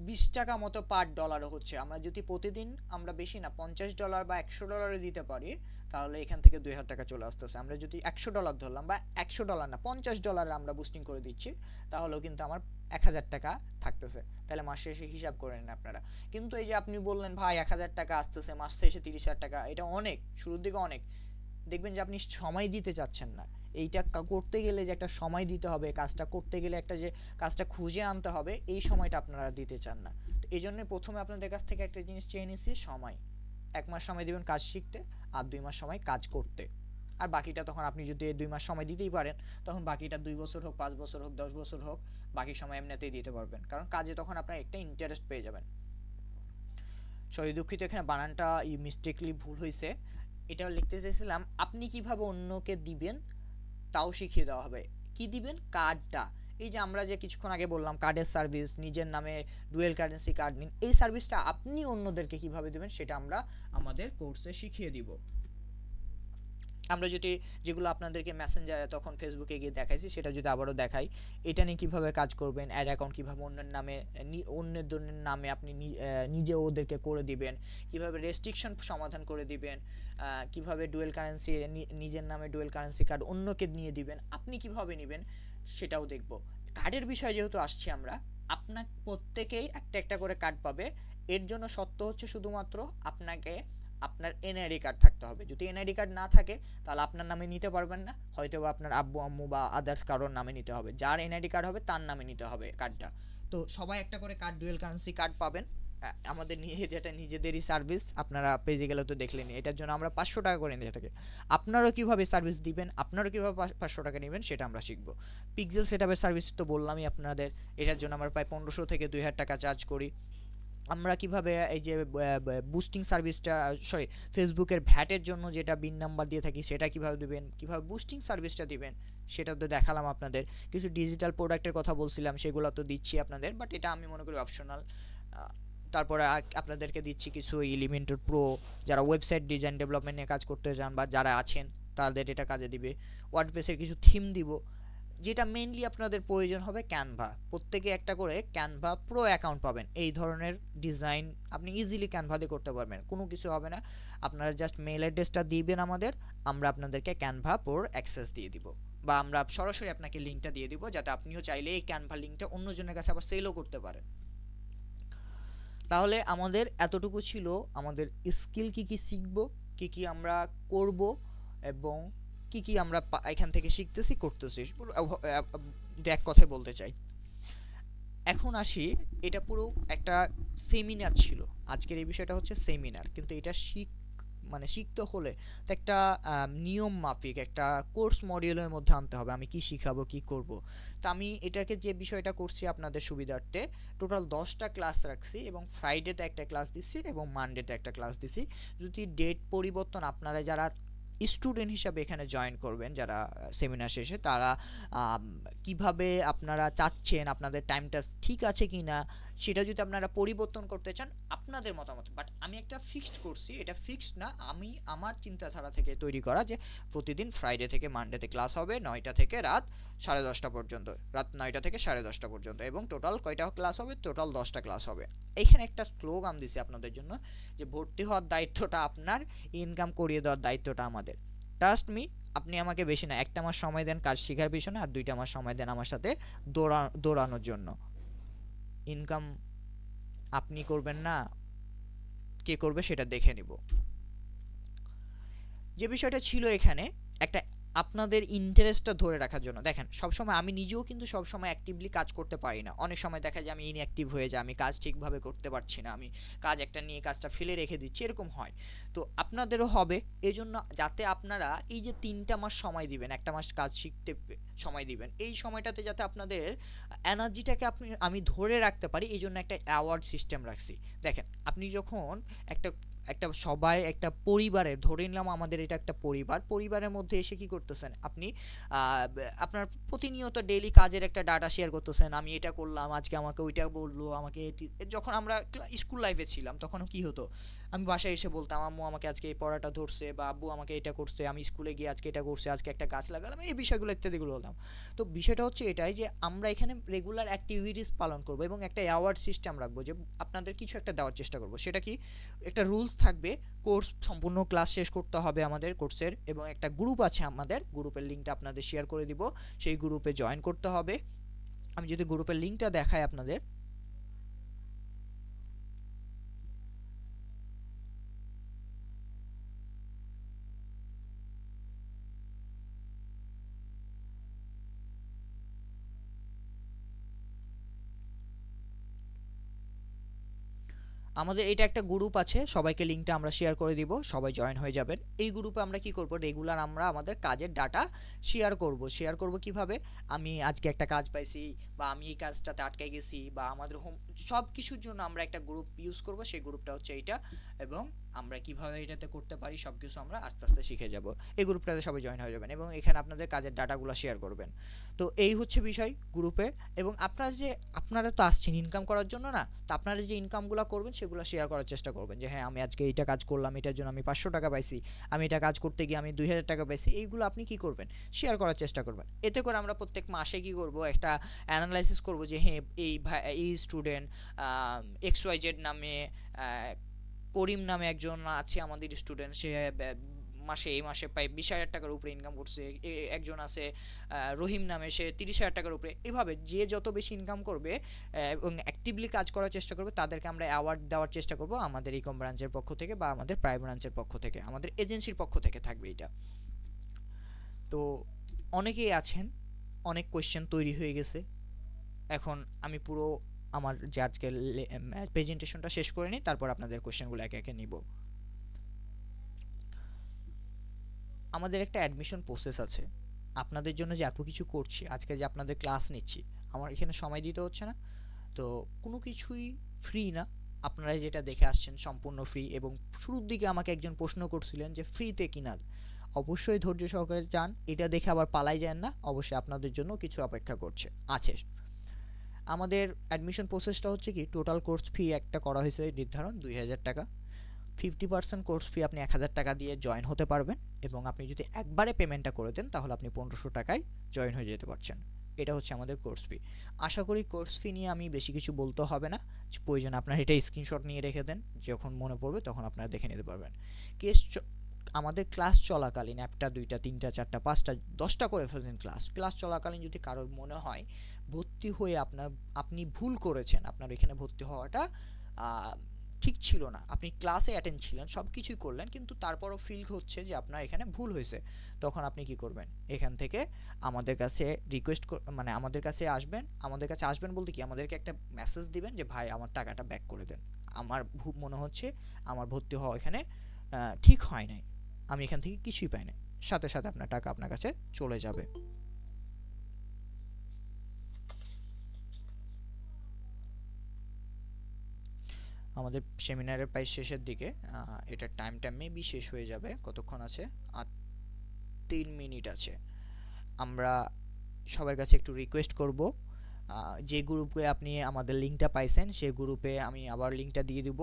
20 টাকা মতো পার ডলার হচ্ছে। আমরা যদি প্রতিদিন আমরা বেশি না $50 বা $100 দিতে পারি, তাহলে এখান থেকে 2000 টাকা চলে আসতেছে। আমরা যদি $100 ধরলাম বা $100 না $50 আমরা বুস্টিং করে দিচ্ছি, তাহলেও কিন্তু আমার 1000 টাকা থাকতেছে। তাহলে মাস শেষে হিসাব করে নিন আপনারা। কিন্তু এই যে আপনি বললেন ভাই 1000 টাকা আসতেছে, মাস শেষে 30,000 টাকা, এটা অনেক, শুরুর দিকে অনেক। দেখবেন যে আপনি সময় দিতে চাচ্ছেন না। এইটা করতে গেলে যে একটা সময় দিতে হবে, কাজটা করতে গেলে একটা যে কাজটা খুঁজে আনতে হবে, এই সময়টা আপনারা দিতে চান না। তো এই জন্য প্রথমে আপনাদের কাছ থেকে একটা জিনিস চেয়ে নিছি, সময়। 1 মাস সময় দিবেন কাজ শিখতে, আর 2 মাস সময় কাজ করতে। আর বাকিটা তখন আপনি যদি 2 মাস সময় দিতেই পারেন, তখন বাকিটা 2 বছর হোক, 5 বছর হোক, 10 বছর হোক, বাকি সময় এমনিতেই দিতে পারবেন। কারণ কাজে তখন আপনার একটা ইন্টারেস্ট পেয়ে যাবেন। সরি দুঃখিত, এখানে বানানটা মিস্টেকলি ভুল হয়েছে। এটা লিখতে চাইছিলাম আপনি কিভাবে অন্যকে দিবেন তাও শিখিয়ে দেওয়া হবে। কি দিবেন? কার্ডটা। এই যে আমরা যে কিছুক্ষণ আগে বললাম কার্ডের সার্ভিস, নিজের নামে ডুয়েল কারেন্সি কার্ড নিন, এই সার্ভিসটা আপনি অন্যদেরকে কিভাবে দিবেন সেটা আমরা আমাদের কোর্সে শিখিয়ে দিব। আমরা যদি যেগুলো আপনাদেরকে মেসেঞ্জারে তখন ফেসবুকে গিয়ে দেখাইছি সেটা যদি আবারও দেখাই, এটা নিয়ে কীভাবে কাজ করবেন, অ্যাড অ্যাকাউন্ট কীভাবে অন্যের নামে অন্যের নামে আপনি নিজে ওদেরকে করে দিবেন, কীভাবে রেস্ট্রিকশন সমাধান করে দিবেন, কীভাবে ডুয়েল কারেন্সি নিজের নামে ডুয়েল কারেন্সি কার্ড অন্যকে নিয়ে দিবেন, আপনি কিভাবে নেবেন সেটাও দেখব। কার্ডের বিষয়ে যেহেতু আসছি আমরা, আপনার প্রত্যেকেই একটা একটা করে কার্ড পাবে। এর জন্য শর্ত হচ্ছে শুধুমাত্র আপনাকে আপনার এনআইডি কার্ড থাকতে হবে। যদি এনআইডি কার্ড না থাকে তাহলে আপনার নামে নিতে পারবেন না, হয়তো আপনার আব্বু আম্মু বা আদার্স কারোর নামে নিতে হবে। যার এনআইডি কার্ড হবে তার নামে নিতে হবে কার্ডটা। তো সবাই একটা করে কার্ড, ডুয়েল কারেন্সি কার্ড পাবেন। আমাদের যেটা নিজেদেরই সার্ভিস, আপনারা পেজে গেলে তো দেখলেনি। এটার জন্য আমরা 500 টাকা করে নিয়ে থাকি। আপনারাও কীভাবে সার্ভিস দিবেন, আপনারাও কীভাবে 500 টাকা নেবেন সেটা আমরা শিখবো। পিক্সেল সেটআপের সার্ভিস তো বললামই আপনাদের, এটার জন্য আমরা প্রায় 1500 থেকে 2000 টাকা চার্জ করি। আমরা কিভাবে এই যে বুস্টিং সার্ভিসটা, সরি ফেসবুকের ভ্যাটের জন্য যেটা বিন নাম্বার দিয়ে থাকি সেটা কিভাবে দিবেন, কিভাবে বুস্টিং সার্ভিসটা দিবেন সেটা তো দেখালাম আপনাদের। কিছু ডিজিটাল প্রোডাক্টের কথা বলছিলাম, সেগুলো তো দিচ্ছি আপনাদের, বাট এটা আমি মনে করি অপশনাল। তারপরে আপনাদেরকে দিচ্ছি কিছু এলিমেন্টর প্রো, যারা ওয়েবসাইট ডিজাইন ডেভেলপমেন্ট নিয়ে কাজ করতে চান বা যারা আছেন তাদের এটা কাজে দিবে। ওয়ার্ডপ্রেসের কিছু থিম দিব। যেটা মেইনলি আপনাদের প্রয়োজন হবে ক্যানভা। প্রত্যেকে একটা করে ক্যানভা প্রো অ্যাকাউন্ট পাবেন। এই ধরনের ডিজাইন আপনি ইজিলি ক্যানভা দিয়ে করতে পারবেন, কোনো কিছু হবে না। আপনারা জাস্ট মেল অ্যাড্রেসটা দিবেন আমাদের, আমরা আপনাদেরকে ক্যানভা প্রোর অ্যাক্সেস দিয়ে দিব, বা আমরা সরাসরি আপনাকে লিঙ্কটা দিয়ে দিব, যাতে আপনিও চাইলে এই ক্যানভা লিঙ্কটা অন্যজনের কাছে আবার সেলও করতে পারেন। তাহলে আমাদের এতটুকু ছিল, আমাদের স্কিল কি কি শিখব, কি কি আমরা করব, এবং কি কি আমরা এখান থেকে শিখতেছি করতেছি, এক কথায় বলতে চাই। এখন আসি, এটা পুরো একটা সেমিনার ছিল। আজকের এই বিষয়টা হচ্ছে সেমিনার, কিন্তু এটা শিখতে হলে তো একটা নিয়ম মাফিক একটা কোর্স মডিউলের মধ্যে আনতে হবে। আমি কি শিখাবো, কি করব। তো আমি এটাকে যে বিষয়টা করছি আপনাদের সুবিধার্থে, টোটাল 10টা ক্লাস রাখছি, এবং ফ্রাইডেতে একটা ক্লাস দিচ্ছি এবং মানডেতে একটা ক্লাস দিচ্ছি। যদি ডেট পরিবর্তন, আপনারা যারা স্টুডেন্ট হিসাবে এখানে জয়েন করবেন, যারা সেমিনার শেষে, তারা কিভাবে আপনারা চাচ্ছেন, আপনাদের টাইমটা ঠিক আছে কি না, সেটা যদি আপনারা পরিবর্তন করতে চান আপনাদের মতামত। বাট আমি একটা ফিক্সড করছি, এটা ফিক্সড না, আমি আমার চিন্তাধারা থেকে তৈরি করা, যে প্রতিদিন ফ্রাইডে থেকে মানডেতে ক্লাস হবে 9টা থেকে রাত 10:30 পর্যন্ত, রাত 9টা থেকে 10:30 পর্যন্ত, এবং টোটাল কয়টা ক্লাস হবে? টোটাল 10টা ক্লাস হবে। এইখানে একটা স্লোগান দিছি আপনাদের জন্য, যে ভর্তি হওয়ার দায়িত্বটা আপনার, ইনকাম করিয়ে দেওয়ার দায়িত্বটা আমাদের। ট্রাস্ট মি, আপনি আমাকে বেশি না 1টা মাস সময় দেন কাজ শেখার পিছনে, আর 2টা মাস সময় দেন আমার সাথে দৌড়ানোর জন্য। ইনকাম আপনি করবেন না, কে করবে সেটা দেখে নিব। যে বিষয়টা ছিল এখানে, একটা আপনাদের ইন্টারেস্টটা ধরে রাখার জন্য। দেখেন, সবসময় আমি নিজেও কিন্তু সবসময় অ্যাক্টিভলি কাজ করতে পারি না। অনেক সময় দেখা যায় আমি ইনঅ্যাক্টিভ হয়ে যাই, আমি কাজ ঠিকভাবে করতে পারছি না, আমি কাজ একটা নিয়ে কাজটা ফেলে রেখে দিচ্ছি, এরকম হয়। তো আপনাদেরও হবে। এই জন্য যাতে আপনারা এই যে 3টা মাস সময় দিবেন, 1টা মাস কাজ শিখতে সময় দিবেন, এই সময়টাতে যাতে আপনাদের এনার্জিটাকে আমি ধরে রাখতে পারি, এই জন্য একটা অ্যাওয়ার্ড সিস্টেম রাখছি। দেখেন, আপনি যখন একটা সবাই একটা পরিবারের, ধরে নিলাম আমাদের এটা একটা পরিবারের মধ্যে এসে কি করতেছেন আপনি, আপনার প্রতিনিয়ত ডেইলি কাজের একটা ডাটা শেয়ার করতেছেন, আমি এটা করলাম আজকে, আমাকে ওইটা বললো, আমাকে যখন আমরা স্কুল লাইফে ছিলাম তখন কি হতো, আমি বাসায় এসে বলতাম আম্মু আমাকে আজকে এই পড়াটা ধরছে, বা আব্বু আমাকে এটা করছে, আমি স্কুলে গিয়ে আজকে এটা করছে, আজকে একটা গাছ লাগালাম, এই বিষয়গুলো ইত্যাদিগুলো বলতাম। তো বিষয়টা হচ্ছে এটাই যে আমরা এখানে রেগুলার অ্যাক্টিভিটিস পালন করব এবং একটা অ্যাওয়ার্ড সিস্টেম রাখবো, যে আপনাদের কিছু একটা দেওয়ার চেষ্টা করব। সেটা কি, একটা রুলস থাকবে, কোর্স সম্পূর্ণ ক্লাস শেষ করতে হবে আমাদের কোর্সের, এবং একটা গ্রুপ আছে আমাদের, গ্রুপের লিঙ্কটা আপনাদের শেয়ার করে দিব, সেই গ্রুপে জয়েন করতে হবে। আমি যদি গ্রুপের লিঙ্কটা দেখাই আপনাদের, আমাদের এটা একটা গ্রুপ আছে, সবাইকে লিঙ্কটা আমরা শেয়ার করে দিব, সবাই জয়েন হয়ে যাবেন। এই গ্রুপে আমরা কি করব, রেগুলার আমরা আমাদের কাজের ডাটা শেয়ার করব কিভাবে, আমি আজকে একটা কাজ পাইছি, বা আমি এই কাজটাতে আটকে গেছি, বা আমাদের হোম, সব কিছুর জন্য আমরা একটা গ্রুপ ইউজ করব। সেই গ্রুপটা হচ্ছে এইটা, এবং আমরা কিভাবে এটাতে করতে পারি সব কিছু আমরা আস্তে আস্তে শিখে যাব। এই গ্রুপটাতে সবাই জয়েন হয়ে যাবেন এবং এখানে আপনাদের কাজের ডাটাগুলো শেয়ার করবেন। তো এই হচ্ছে বিষয় গ্রুপে। এবং আপনারা তো আসছেন ইনকাম করার জন্য না, তো আপনারা যে ইনকামগুলো করবেন সেগুলো শেয়ার করার চেষ্টা করবেন, যে হ্যাঁ আমি আজকে এইটা কাজ করলাম, এটার জন্য আমি 500 টাকা পাইছি, আমি এটা কাজ করতে গিয়ে আমি 2000 টাকা পাইছি। এইগুলো আপনি কি করবেন, শেয়ার করার চেষ্টা করবেন। এতে করে আমরা প্রত্যেক মাসে কি করব, একটা অ্যানালাইসিস করব, যে হ্যাঁ এই স্টুডেন্ট XYZ নামে, করিম নামে একজন আছে আমাদের স্টুডেন্ট, সে এই মাসে প্রায় 20,000 টাকার উপরে ইনকাম করছে। একজন আছে রহিম নামে, সে 30,000 টাকার উপরে। এভাবে যে যত বেশি ইনকাম করবে এবং অ্যাক্টিভলি কাজ করার চেষ্টা করবে, তাদেরকে আমরা অ্যাওয়ার্ড দেওয়ার চেষ্টা করব আমাদের ইকম ব্রাঞ্চের পক্ষ থেকে, বা আমাদের প্রাইম ব্রাঞ্চের পক্ষ থেকে, আমাদের এজেন্সির পক্ষ থেকে থাকবে এটা। তো অনেকেই আছেন, অনেক কোয়েশ্চেন তৈরি হয়ে গেছে। এখন আমি পুরো আমার যে আজকে প্রেজেন্টেশনটা শেষ করে নিই, তারপর আপনাদের কোয়েশ্চেনগুলো একে একে নিব। আমাদের একটা অ্যাডমিশন প্রসেস আছে। আপনাদের জন্য যে এত কিছু করছি, আজকে যে আপনাদের ক্লাস নিচ্ছি, আমার এখানে সময় দিতে হচ্ছে না। তো কোনো কিছুই ফ্রি না। আপনারা যেটা দেখে আসছেন সম্পূর্ণ ফ্রি। এবং শুরুর দিকে আমাকে একজন প্রশ্ন করছিলেন যে ফ্রিতে কিনা। অবশ্যই ধৈর্য সহকারে যান, এটা দেখে আবার পালাই যান না, অবশ্যই আপনাদের জন্য কিছু অপেক্ষা আছে। আমাদের অ্যাডমিশন প্রসেসটা হচ্ছে কি, টোটাল কোর্স ফি একটা করা হয়েছে নির্ধারণ 2000 টাকা। 50% কোর্স ফি আপনি 1000 টাকা দিয়ে জয়েন হতে পারবেন, এবং আপনি যদি একবারে পেমেন্টটা করে দেন তাহলে আপনি 1500 টাকায় জয়েন হয়ে যেতে পারছেন। এটা হচ্ছে আমাদের কোর্স ফি। আশা করি কোর্স ফি নিয়ে আমি বেশি কিছু বলতে হবে না। প্রয়োজন আপনার এটা স্ক্রিনশট নিয়ে রেখে দেন, যখন মনে পড়বে তখন আপনারা দেখে নিতে পারবেন। আমাদের ক্লাস চলাকালীন 1টা 2টা 3টা 4টা 5টা 10টা করে ফেলছেন ক্লাস চলাকালীন যদি কারোর মনে হয় ভর্তি হয়ে আপনি ভুল করেছেন, আপনার এখানে ভর্তি হওয়াটা ঠিক ছিল না, আপনি ক্লাসে অ্যাটেন্ড ছিলেন, সব কিছুই করলেন, কিন্তু তারপরও ফিল হচ্ছে যে আপনার এখানে ভুল হয়েছে, তখন আপনি কি করবেন, এখান থেকে আমাদের কাছে মানে আমাদের কাছে আসবেন বলতে কি, আমাদেরকে একটা মেসেজ দিবেন যে ভাই আমার টাকাটা ব্যাক করে দেন, আমার মনে হচ্ছে আমার ভর্তি হওয়া এখানে ঠিক হয় নাই, আমি এখান থেকে কিছুই পাই নাই। সাথে সাথে আপনার টাকা আপনার কাছে চলে যাবে। আমাদের সেমিনারের প্রায় শেষের দিকে, এটার টাইমটা মেবি শেষ হয়ে যাবে। কতক্ষণ আছে? আর 3 মিনিট আছে। আমরা সবার কাছে একটু রিকোয়েস্ট করব, যে গ্রুপে আপনি আমাদের লিঙ্কটা পাইছেন সেই গ্রুপে আমি আবার লিঙ্কটা দিয়ে দিব।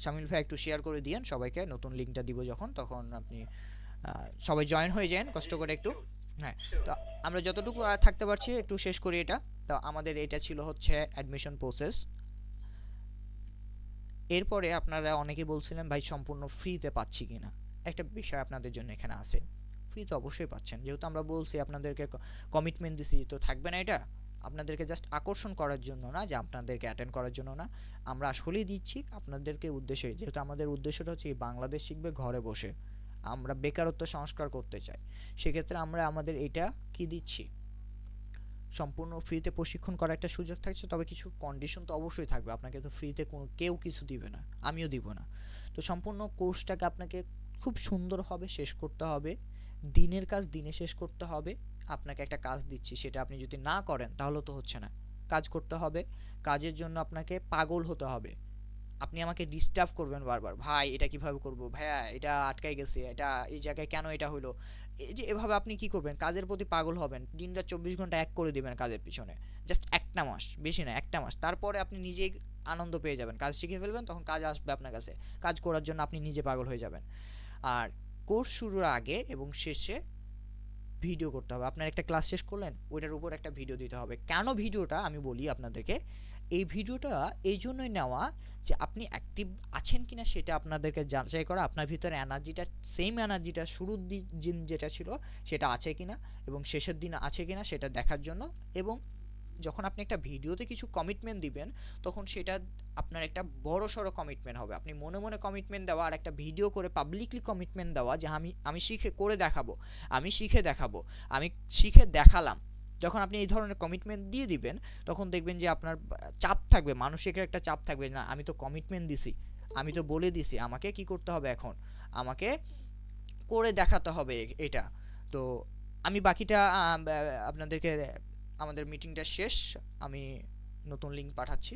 শামিল ভাই একটু শেয়ার করে দিয়েন সবাইকে, নতুন লিঙ্কটা দিব যখন, তখন আপনি সবাই জয়েন হয়ে যান কষ্ট করে একটু। হ্যাঁ, তো আমরা যতটুকু থাকতে পারছি একটু শেষ করি এটা। তো আমাদের এটা ছিল হচ্ছে অ্যাডমিশন প্রসেস। এরপরে আপনারা অনেকেই বলছিলেন ভাই সম্পূর্ণ ফ্রিতে পাচ্ছি কিনা। একটা বিষয় আপনাদের জন্য এখানে আছে, ফ্রি তো অবশ্যই পাচ্ছেন, যেহেতু আমরা বলছি আপনাদেরকে কমিটমেন্ট দিছি, তো থাকবে না এটা আপনাদেরকে জাস্ট আকর্ষণ করার জন্য না, যে আপনাদেরকে অ্যাটেন্ড করার জন্য না, আমরা আসলেই দিচ্ছি আপনাদেরকে উদ্দেশ্যে, যেহেতু আমাদের উদ্দেশ্যটা হচ্ছে বাংলাদেশ শিখবে ঘরে বসে, আমরা বেকারত্ব সংস্কার করতে চাই, সেক্ষেত্রে আমরা আমাদের এটা কি দিচ্ছি, সম্পূর্ণ ফ্রিতে প্রশিক্ষণ করার একটা সুযোগ থাকছে, তবে কিছু কন্ডিশন তো অবশ্যই থাকবে, আপনাকে তো ফ্রিতে কেউ কিছু দিবে না, আমিও দিব না। তো সম্পূর্ণ কোর্সটাকে আপনাকে খুব সুন্দরভাবে শেষ করতে হবে, দিনের কাজ দিনে শেষ করতে হবে। আপনাকে একটা কাজ দিচ্ছি, সেটা আপনি যদি না করেন তাহলে তো হচ্ছে না, কাজ করতে হবে, কাজের জন্য আপনাকে পাগল হতে হবে। আপনি আমাকে ডিস্টার্ব করবেন বারবার, ভাই এটা কিভাবে করব, ভাইয়া এটা আটকাই গেছে, এটা এই জায়গায় কেন এটা হলো, এই যে এভাবে আপনি কি করবেন, কাজের প্রতি পাগল হবেন, দিনরাত 24 ঘন্টা এক করে দিবেন কাজের পিছনে, জাস্ট একটা মাস, বেশি না একটা মাস, তারপরে আপনি নিজেই আনন্দ পেয়ে যাবেন। কাজ শিখে ফেলবেন, তখন কাজ আসবে আপনার কাছে। কাজ করার জন্য আপনি নিজে পাগল হয়ে যাবেন। আর কোর্স শুরুর আগে এবং শেষে ভিডিও করতে হবে। আপনার একটা ক্লাস শেষ করলেন, ওইটার উপর একটা ভিডিও দিতে হবে। কেন ভিডিওটা আমি বলি আপনাদেরকে, এই ভিডিওটা এই জন্যই নেওয়া যে আপনি অ্যাক্টিভ আছেন কিনা সেটা আপনাদেরকে যাচাই করা, আপনার ভিতরে এনার্জিটা, সেম এনার্জিটা শুরুর দিন যেটা ছিল সেটা আছে কিনা এবং শেষের দিন আছে কিনা সেটা দেখার জন্য। এবং যখন আপনি একটা ভিডিওতে কিছু কমিটমেন্ট দিবেন, তখন সেটা আপনার একটা বড় সড়ো কমিটমেন্ট হবে। আপনি মনে মনে কমিটমেন্ট দেওয়া আর একটা ভিডিও করে পাবলিকলি কমিটমেন্ট দেওয়া যে আমি শিখে করে দেখাবো, আমি শিখে দেখাবো, আমি শিখে দেখালাম। যখন আপনি এই ধরনের কমিটমেন্ট দিয়ে দিবেন, তখন দেখবেন যে আপনার চাপ থাকবে, মানসিক একটা চাপ থাকবে, না আমি তো কমিটমেন্ট দিছি, আমি তো বলে দিছি, আমাকে কি করতে হবে এখন, আমাকে করে দেখাতে হবে এটা। তো আমি বাকিটা আপনাদেরকে, আমাদের মিটিংটা শেষ, আমি নতুন লিঙ্ক পাঠাচ্ছি।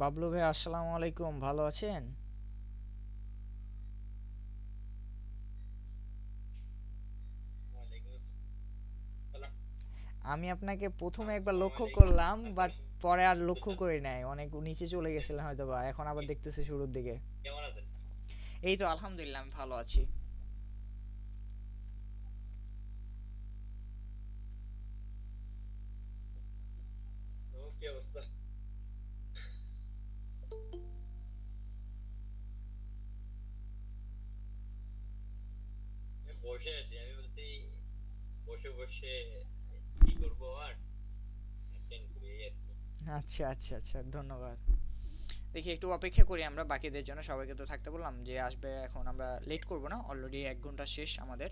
বাবলু ভাই, আসসালামু আলাইকুম, ভালো আছেন? আমি আপনাকে প্রথমে একবার লক্ষ্য করলাম, বাট পরে আর লক্ষ্য করি নাই, অনেক নিচে চলে গেছিলেন হয়তো, বা এখন আবার দেখতেছি শুরুর দিকে। কেমন আছেন? এই তো আলহামদুলিল্লাহ, আমি ভালো আছি। তো কি অবস্থা? আমি বসে আছি, আমি বলছি বসে বসে কি করবো আর অ্যাটেন্ড করি এই আর কি। আচ্ছা আচ্ছা আচ্ছা, ধন্যবাদ। দেখি একটু অপেক্ষা করি আমরা বাকিদের জন্য, সবাইকে তো থাকতে বললাম যে আসবে, এখন আমরা লেট করব না, অলরেডি 1 ঘন্টা শেষ আমাদের।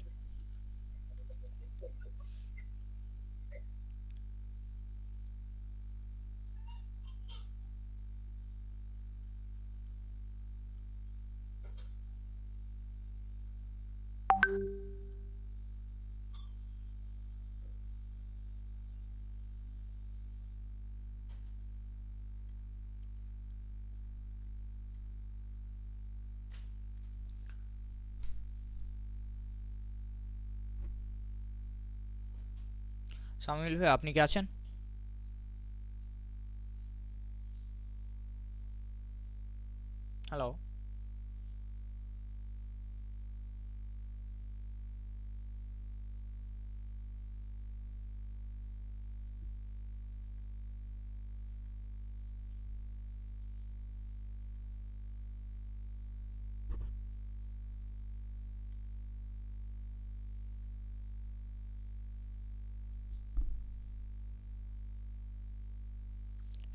সামিউল ভাই আপনি কি আছেন? হ্যালো।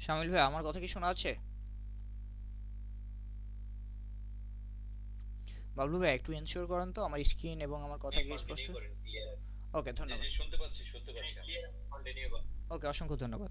সামিউল ভাই আমার কথা কি শোনা যাচ্ছে? বাবলু ভাই একটু এনশিওর করেন তো আমার স্ক্রিন এবং আমার কথা কি স্পষ্ট? কন্টিনিউ করেন, ক্লিয়ার। ওকে ধন্যবাদ। শুনতে পাচ্ছি ক্লিয়ার, কন্টিনিউ করেন। ওকে অসংখ্য ধন্যবাদ।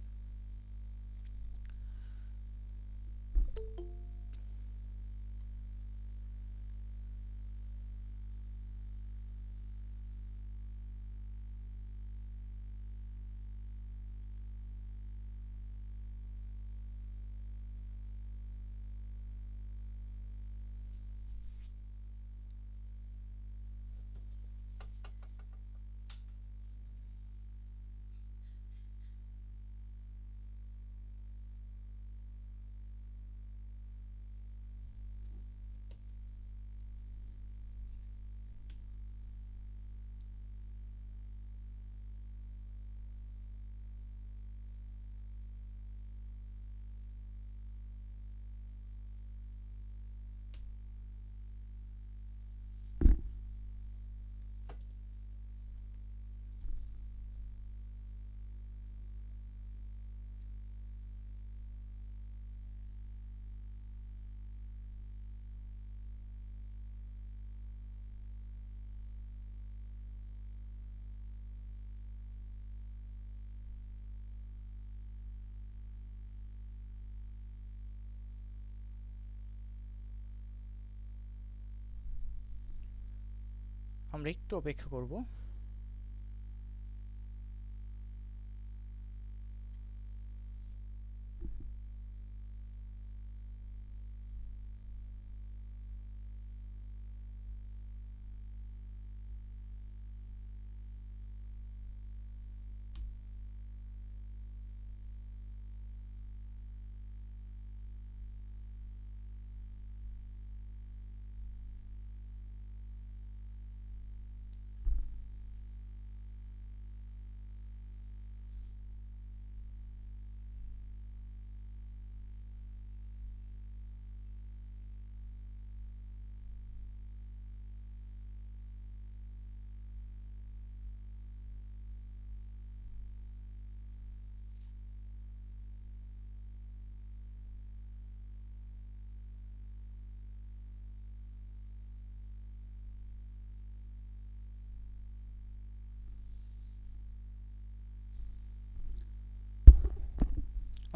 আমরা একটু অপেক্ষা করব।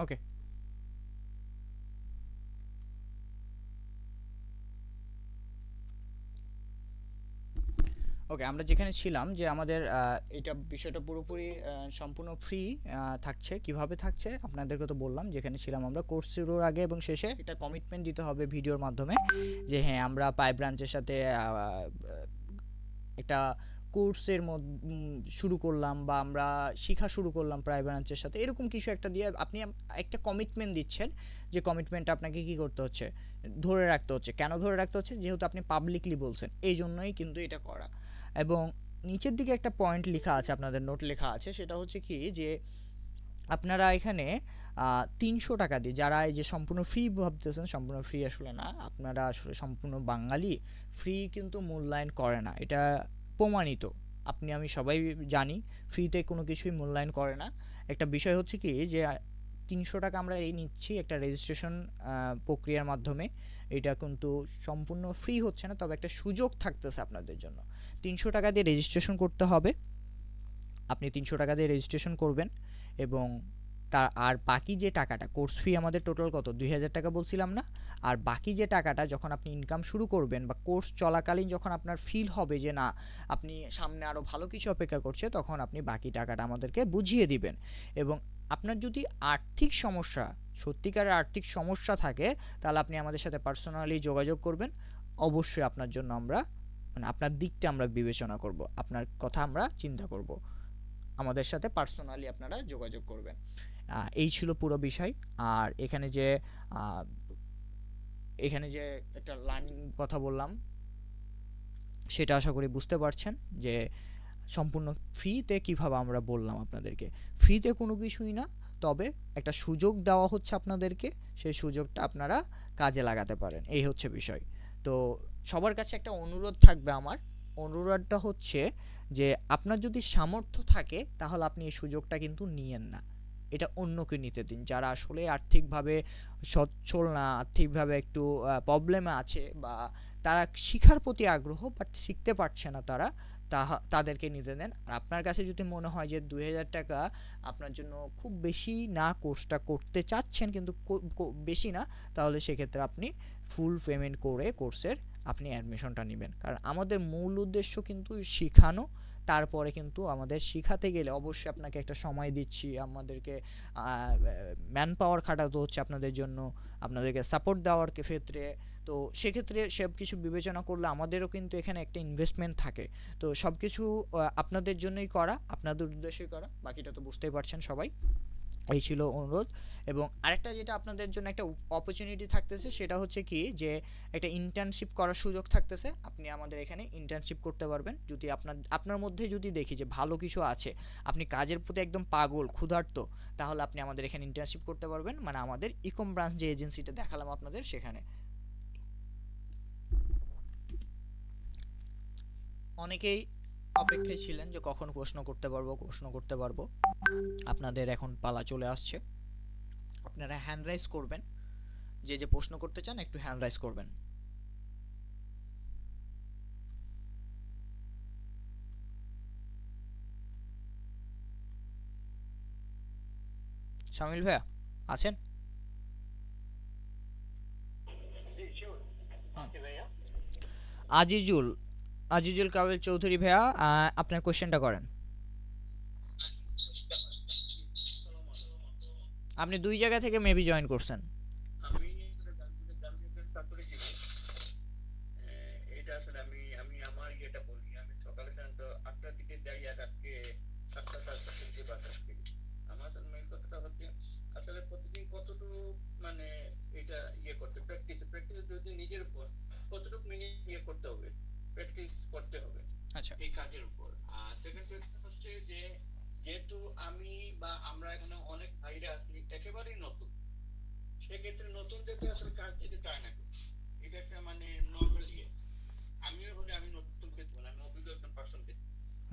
ওকে ওকে আমরা যেখানে ছিলাম যে আমাদের এটা বিষয়টা পুরোপুরি সম্পূর্ণ ফ্রি থাকছে। কিভাবে থাকছে আপনাদেরকে তো বললাম। যেখানে ছিলাম আমরা কোর্স শুরুর আগে এবং শেষে একটা কমিটমেন্ট দিতে হবে ভিডিওর মাধ্যমে যে হ্যাঁ আমরা পাই ব্রাঞ্চের সাথে একটা কোর্সের শুরু করলাম বা আমরা শেখা শুরু করলাম প্রাই ব্রাঞ্চের সাথে, এরকম কিছু একটা দিয়ে আপনি একটা কমিটমেন্ট দিচ্ছেন। যে কমিটমেন্টটা আপনাকে কি করতে হচ্ছে, ধরে রাখতে হচ্ছে। কেন ধরে রাখতে হচ্ছে? যেহেতু আপনি পাবলিকলি বলছেন, এই জন্যই কিন্তু এটা করা। এবং নিচের দিকে একটা পয়েন্ট লেখা আছে, আপনাদের নোট লেখা আছে, সেটা হচ্ছে কি যে আপনারা এখানে ৩০০ টাকা দিয়ে যারা এই যে সম্পূর্ণ ফ্রি ভাবতেছেন, সম্পূর্ণ ফ্রি আসলে না, আপনারা আসলে সম্পূর্ণ বাঙালি, ফ্রি কিন্তু মূল্যায়ন করে না, এটা প্রমাণিত। আপনি আমি সবাই জানি ফ্রিতে কোনো কিছুই মূল্যায়ন করে না। একটা বিষয় হচ্ছে কি যে ৩০০ টাকা আমরা এই নিচ্ছি একটা রেজিস্ট্রেশন প্রক্রিয়ার মাধ্যমে। এটা কিন্তু সম্পূর্ণ ফ্রি হচ্ছে না, তবে একটা সুযোগ থাকতেছে আপনাদের জন্য। ৩০০ টাকা দিয়ে রেজিস্ট্রেশন করতে হবে। আপনি ৩০০ টাকা দিয়ে রেজিস্ট্রেশন করবেন এবং আর বাকি যে টাকাটা, কোর্স ফি আমাদের টোটাল কত ২০০০ টাকা বলছিলাম না? আর বাকি যে টাকাটা যখন আপনি ইনকাম শুরু করবেন বা কোর্স চলাকালীন যখন আপনার ফিল হবে যে না আপনি সামনে আরও ভালো কিছু অপেক্ষা করছে, তখন আপনি বাকি টাকাটা আমাদেরকে বুঝিয়ে দিবেন। এবং আপনার যদি আর্থিক সমস্যা, সত্যিকারের আর্থিক সমস্যা থাকে, তাহলে আপনি আমাদের সাথে পার্সোনালি যোগাযোগ করবেন। অবশ্যই আপনার জন্য আমরা আপনার দিকটা আমরা বিবেচনা করব, আপনার কথা আমরা চিন্তা করব। আমাদের সাথে পার্সোনালি আপনারা যোগাযোগ করবেন। এই ছিল পুরো বিষয়। আর আহ, এখানে যে একটা লার্নিং কথা বললাম সেটা আশা করি বুঝতে পারছেন যে সম্পূর্ণ ফ্রিতে কিভাবে আমরা বললাম আপনাদেরকে। ফ্রিতে কোনো কিছুই না, তবে একটা সুযোগ দেওয়া হচ্ছে আপনাদেরকে, সেই সুযোগটা আপনারা কাজে লাগাতে পারেন, এই হচ্ছে বিষয়। তো সবার কাছে একটা অনুরোধ থাকবে আমার, অনুরোধটা হচ্ছে যে আপনার যদি সামর্থ্য থাকে তাহলে আপনি এই সুযোগটা কিন্তু নিয়েন না, এটা অন্যকে নিতে দিন। যারা আসলে আর্থিকভাবে সচ্ছল না, আর্থিকভাবে একটু প্রবলেমে আছে, বা তারা শিখার প্রতি আগ্রহ বাট শিখতে পারছে না, তাদেরকে নিতে দেন। আর আপনার কাছে যদি মনে হয় যে 2000 টাকা আপনার জন্য খুব বেশি না, কোর্সটা করতে চাচ্ছেন কিন্তু বেশি না, তাহলে সেক্ষেত্রে আপনি ফুল পেমেন্ট করে কোর্সের আপনি অ্যাডমিশনটা নেবেন। কারণ আমাদের মূল উদ্দেশ্য কিন্তু শেখানো, তারপরে কিন্তু আমাদের শেখাতে গেলে অবশ্যই আপনাকে একটা সময় দিচ্ছি, আমাদেরকে ম্যান পাওয়ার খাটাতে হচ্ছে আপনাদের জন্য, আপনাদেরকে সাপোর্ট দেওয়ার ক্ষেত্রে। তো সেক্ষেত্রে সব কিছু বিবেচনা করলে আমাদেরও কিন্তু এখানে একটা ইনভেস্টমেন্ট থাকে। তো সব কিছু আপনাদের জন্যই করা, আপনাদের উদ্দেশ্যেই করা, বাকিটা তো বুঝতেই পারছেন সবাই। এই ছিল অনুরোধ। এবং আরেকটা যেটা আপনাদের জন্য একটা অপরচুনিটি থাকতেছে সেটা হচ্ছে কি, যে একটা ইন্টার্নশিপ করার সুযোগ থাকতেছে। আপনি আমাদের এখানে ইন্টার্নশিপ করতে পারবেন যদি আপনার মধ্যে যদি দেখি যে ভালো কিছু আছে, আপনি কাজের প্রতি একদম পাগল ক্ষুধার্ত, তাহলে আপনি আমাদের এখানে ইন্টার্নশিপ করতে পারবেন, মানে আমাদের ইকম ব্রাঞ্চ যে এজেন্সিটা দেখালাম আপনাদের সেখানে। অনেকেই অপেক্ষায় ছিলেন যে কখন প্রশ্ন করতে পারবো। আপনাদের এখন পালা চলে আসছে, আপনারা হ্যান্ড রাইজ করবেন, যে প্রশ্ন করতে চান একটু হ্যান্ড রাইজ করবেন। শামিল ভাইয়া আছেন? জি শিওর। আছি ভাইয়া। আজিজুল আজিজুল কাবিল চৌধুরী ভাইয়া, আপনার কোশ্চেনটা করেন। আপনি 2 জায়গা থেকে মেবি জয়েন করছেন। আমি গান্ধীদের চাকরি করি। এটা আসলে আমি আমি আমার ইয়েটা বলি, আমি সকালে সাধারণত 8টার দিকে যাই আর রাত্রে 7টা থেকে বাসায় ফিরি। আমার মেইন কথাটা হচ্ছে আসলে প্রতিদিন কতটুকু মানে এটা ইয়ে করতে প্র্যাকটিস যদি নিজের উপর কতটুকু মিনিট ইয়ে করতে হবে, প্র্যাকটিস করতে হবে আচ্ছা, এই কাজের উপর। আর সেকেন্ড কোয়েশ্চন হচ্ছে যে যেহেতু আমি বা আমরা এখানে অনেক ভাইরা আছি একেবারেই নতুন, সেক্ষেত্রে নতুনদেরকে আসলে কাজ দিতে চায় না কেউ। এটা একটা মানে নর্মাল ইয়ে। আমিও হলে আমি নতুন পেতে আমি অভিজ্ঞ একজন পার্সন পেতে,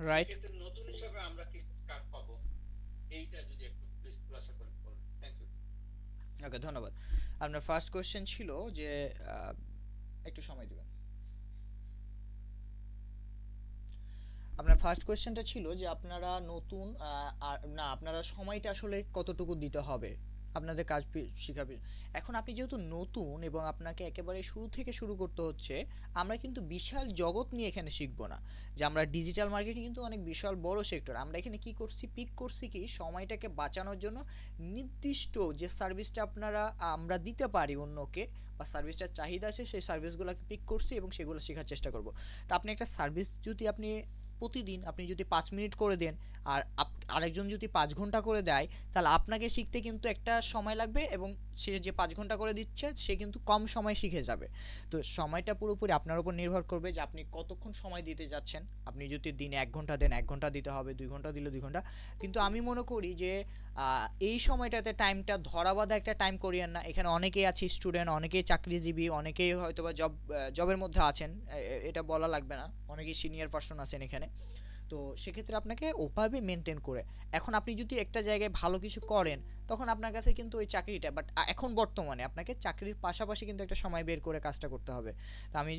রাইট। সেক্ষেত্রে নতুন হিসাবে আমরা কি কাজ পাবো, এইটা যদি একটু প্লিজ খুলাসা করে বলেন। Thank you. ওকে, ধন্যবাদ। আপনার ফার্স্ট কোশ্চেন ছিল যে একটু সময় দিবেন। আপনার ফার্স্ট কোশ্চেনটা ছিল যে আপনারা নতুন, আর না আপনারা সময়টা আসলে কতটুকু দিতে হবে আপনাদের কাজ শেখার এখন আপনি যেহেতু নতুন এবং আপনাকে একেবারে শুরু থেকে শুরু করতে হচ্ছে, আমরা কিন্তু বিশাল জগৎ নিয়ে এখানে শিখবো না। যে আমরা ডিজিটাল মার্কেটিং কিন্তু অনেক বিশাল বড় সেক্টর, আমরা এখানে কি করছি, পিক করছি কি সময়টাকে বাঁচানোর জন্য নির্দিষ্ট যে সার্ভিসটা আমরা দিতে পারি অন্যকে, বা সার্ভিসটার চাহিদা আছে সেই সার্ভিসগুলোকে পিক করছি এবং সেগুলো শেখার চেষ্টা করব। তা আপনি একটা সার্ভিস যদি প্রতিদিন আপনি যদি 5 মিনিট করে দেন, আর আরেকজন যদি 5 ঘন্টা করে দেয়, তাহলে আপনাকে শিখতে কিন্তু একটা সময় লাগবে, এবং সে যে 5 ঘন্টা করে দিচ্ছে সে কিন্তু কম সময় শিখে যাবে। তো সময়টা পুরোপুরি আপনার উপর নির্ভর করবে যে আপনি কতক্ষণ সময় দিতে যাচ্ছেন। আপনি যদি দিনে 1 ঘন্টা দেন 1 ঘন্টা দিতে হবে, 2 ঘন্টা দিলে 2 ঘন্টা। কিন্তু আমি মনে করি যে এই সময়টাতে টাইমটা ধরা বাঁধা একটা টাইম করিয়েন না। এখানে অনেকেই আছে স্টুডেন্ট, অনেকেই চাকরিজীবী, অনেকেই হয়তো বা জবের মধ্যে আছেন, এটা বলা লাগবে না, অনেকেই সিনিয়র পারসন আছেন এখানে। তো সেক্ষেত্রে আপনাকে ওভাবে মেনটেন করে, এখন আপনি যদি একটা জায়গায় ভালো কিছু করেন তখন আপনার কাছে কিন্তু ওই চাকরিটা, বাট এখন বর্তমানে আপনাকে চাকরির পাশাপাশি কিন্তু একটা সময় বের করে কাজটা করতে হবে। তো আমি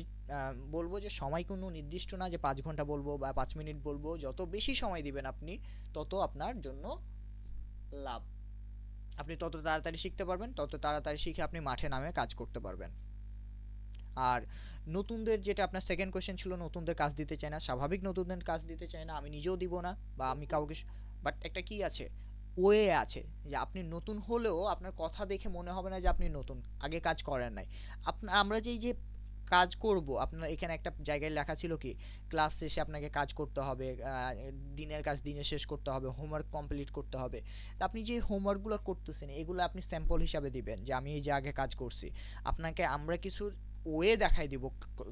বলবো যে সময় কোনো নির্দিষ্ট না যে 5 ঘন্টা বলবো বা 5 মিনিট বলবো, যত বেশি সময় দিবেন আপনি তত আপনার জন্য লাভ। আপনি তত তাড়াতাড়ি শিখতে পারবেন, তত তাড়াতাড়ি শিখে আপনি মাঠে নামে কাজ করতে পারবেন। আর নতুনদের, যেটা আপনার সেকেন্ড কোয়েশ্চেন ছিল, নতুনদের কাজ দিতে চায় না, স্বাভাবিক, নতুনদের কাজ দিতে চায় না, আমি নিজেও দিব না বা আমি কাউকে, বাট একটা কি আছে, ওয়ে আছে যে আপনি নতুন হলেও আপনার কথা দেখে মনে হবে না যে আপনি নতুন, আগে কাজ করেন নাই। আমরা যে কাজ করব, আপনার এখানে একটা জায়গায় লেখা ছিল কি ক্লাস শেষে আপনাকে কাজ করতে হবে, দিনের কাজ দিনে শেষ করতে হবে, হোমওয়ার্ক কমপ্লিট করতে হবে। তো আপনি যে হোমওয়ার্কগুলো করতেছেন এগুলো আপনি স্যাম্পল হিসাবে দিবেন যে আমি এই যে আগে কাজ করছি। আপনাকে আমরা কিছু ওয়ে দেখাই দিব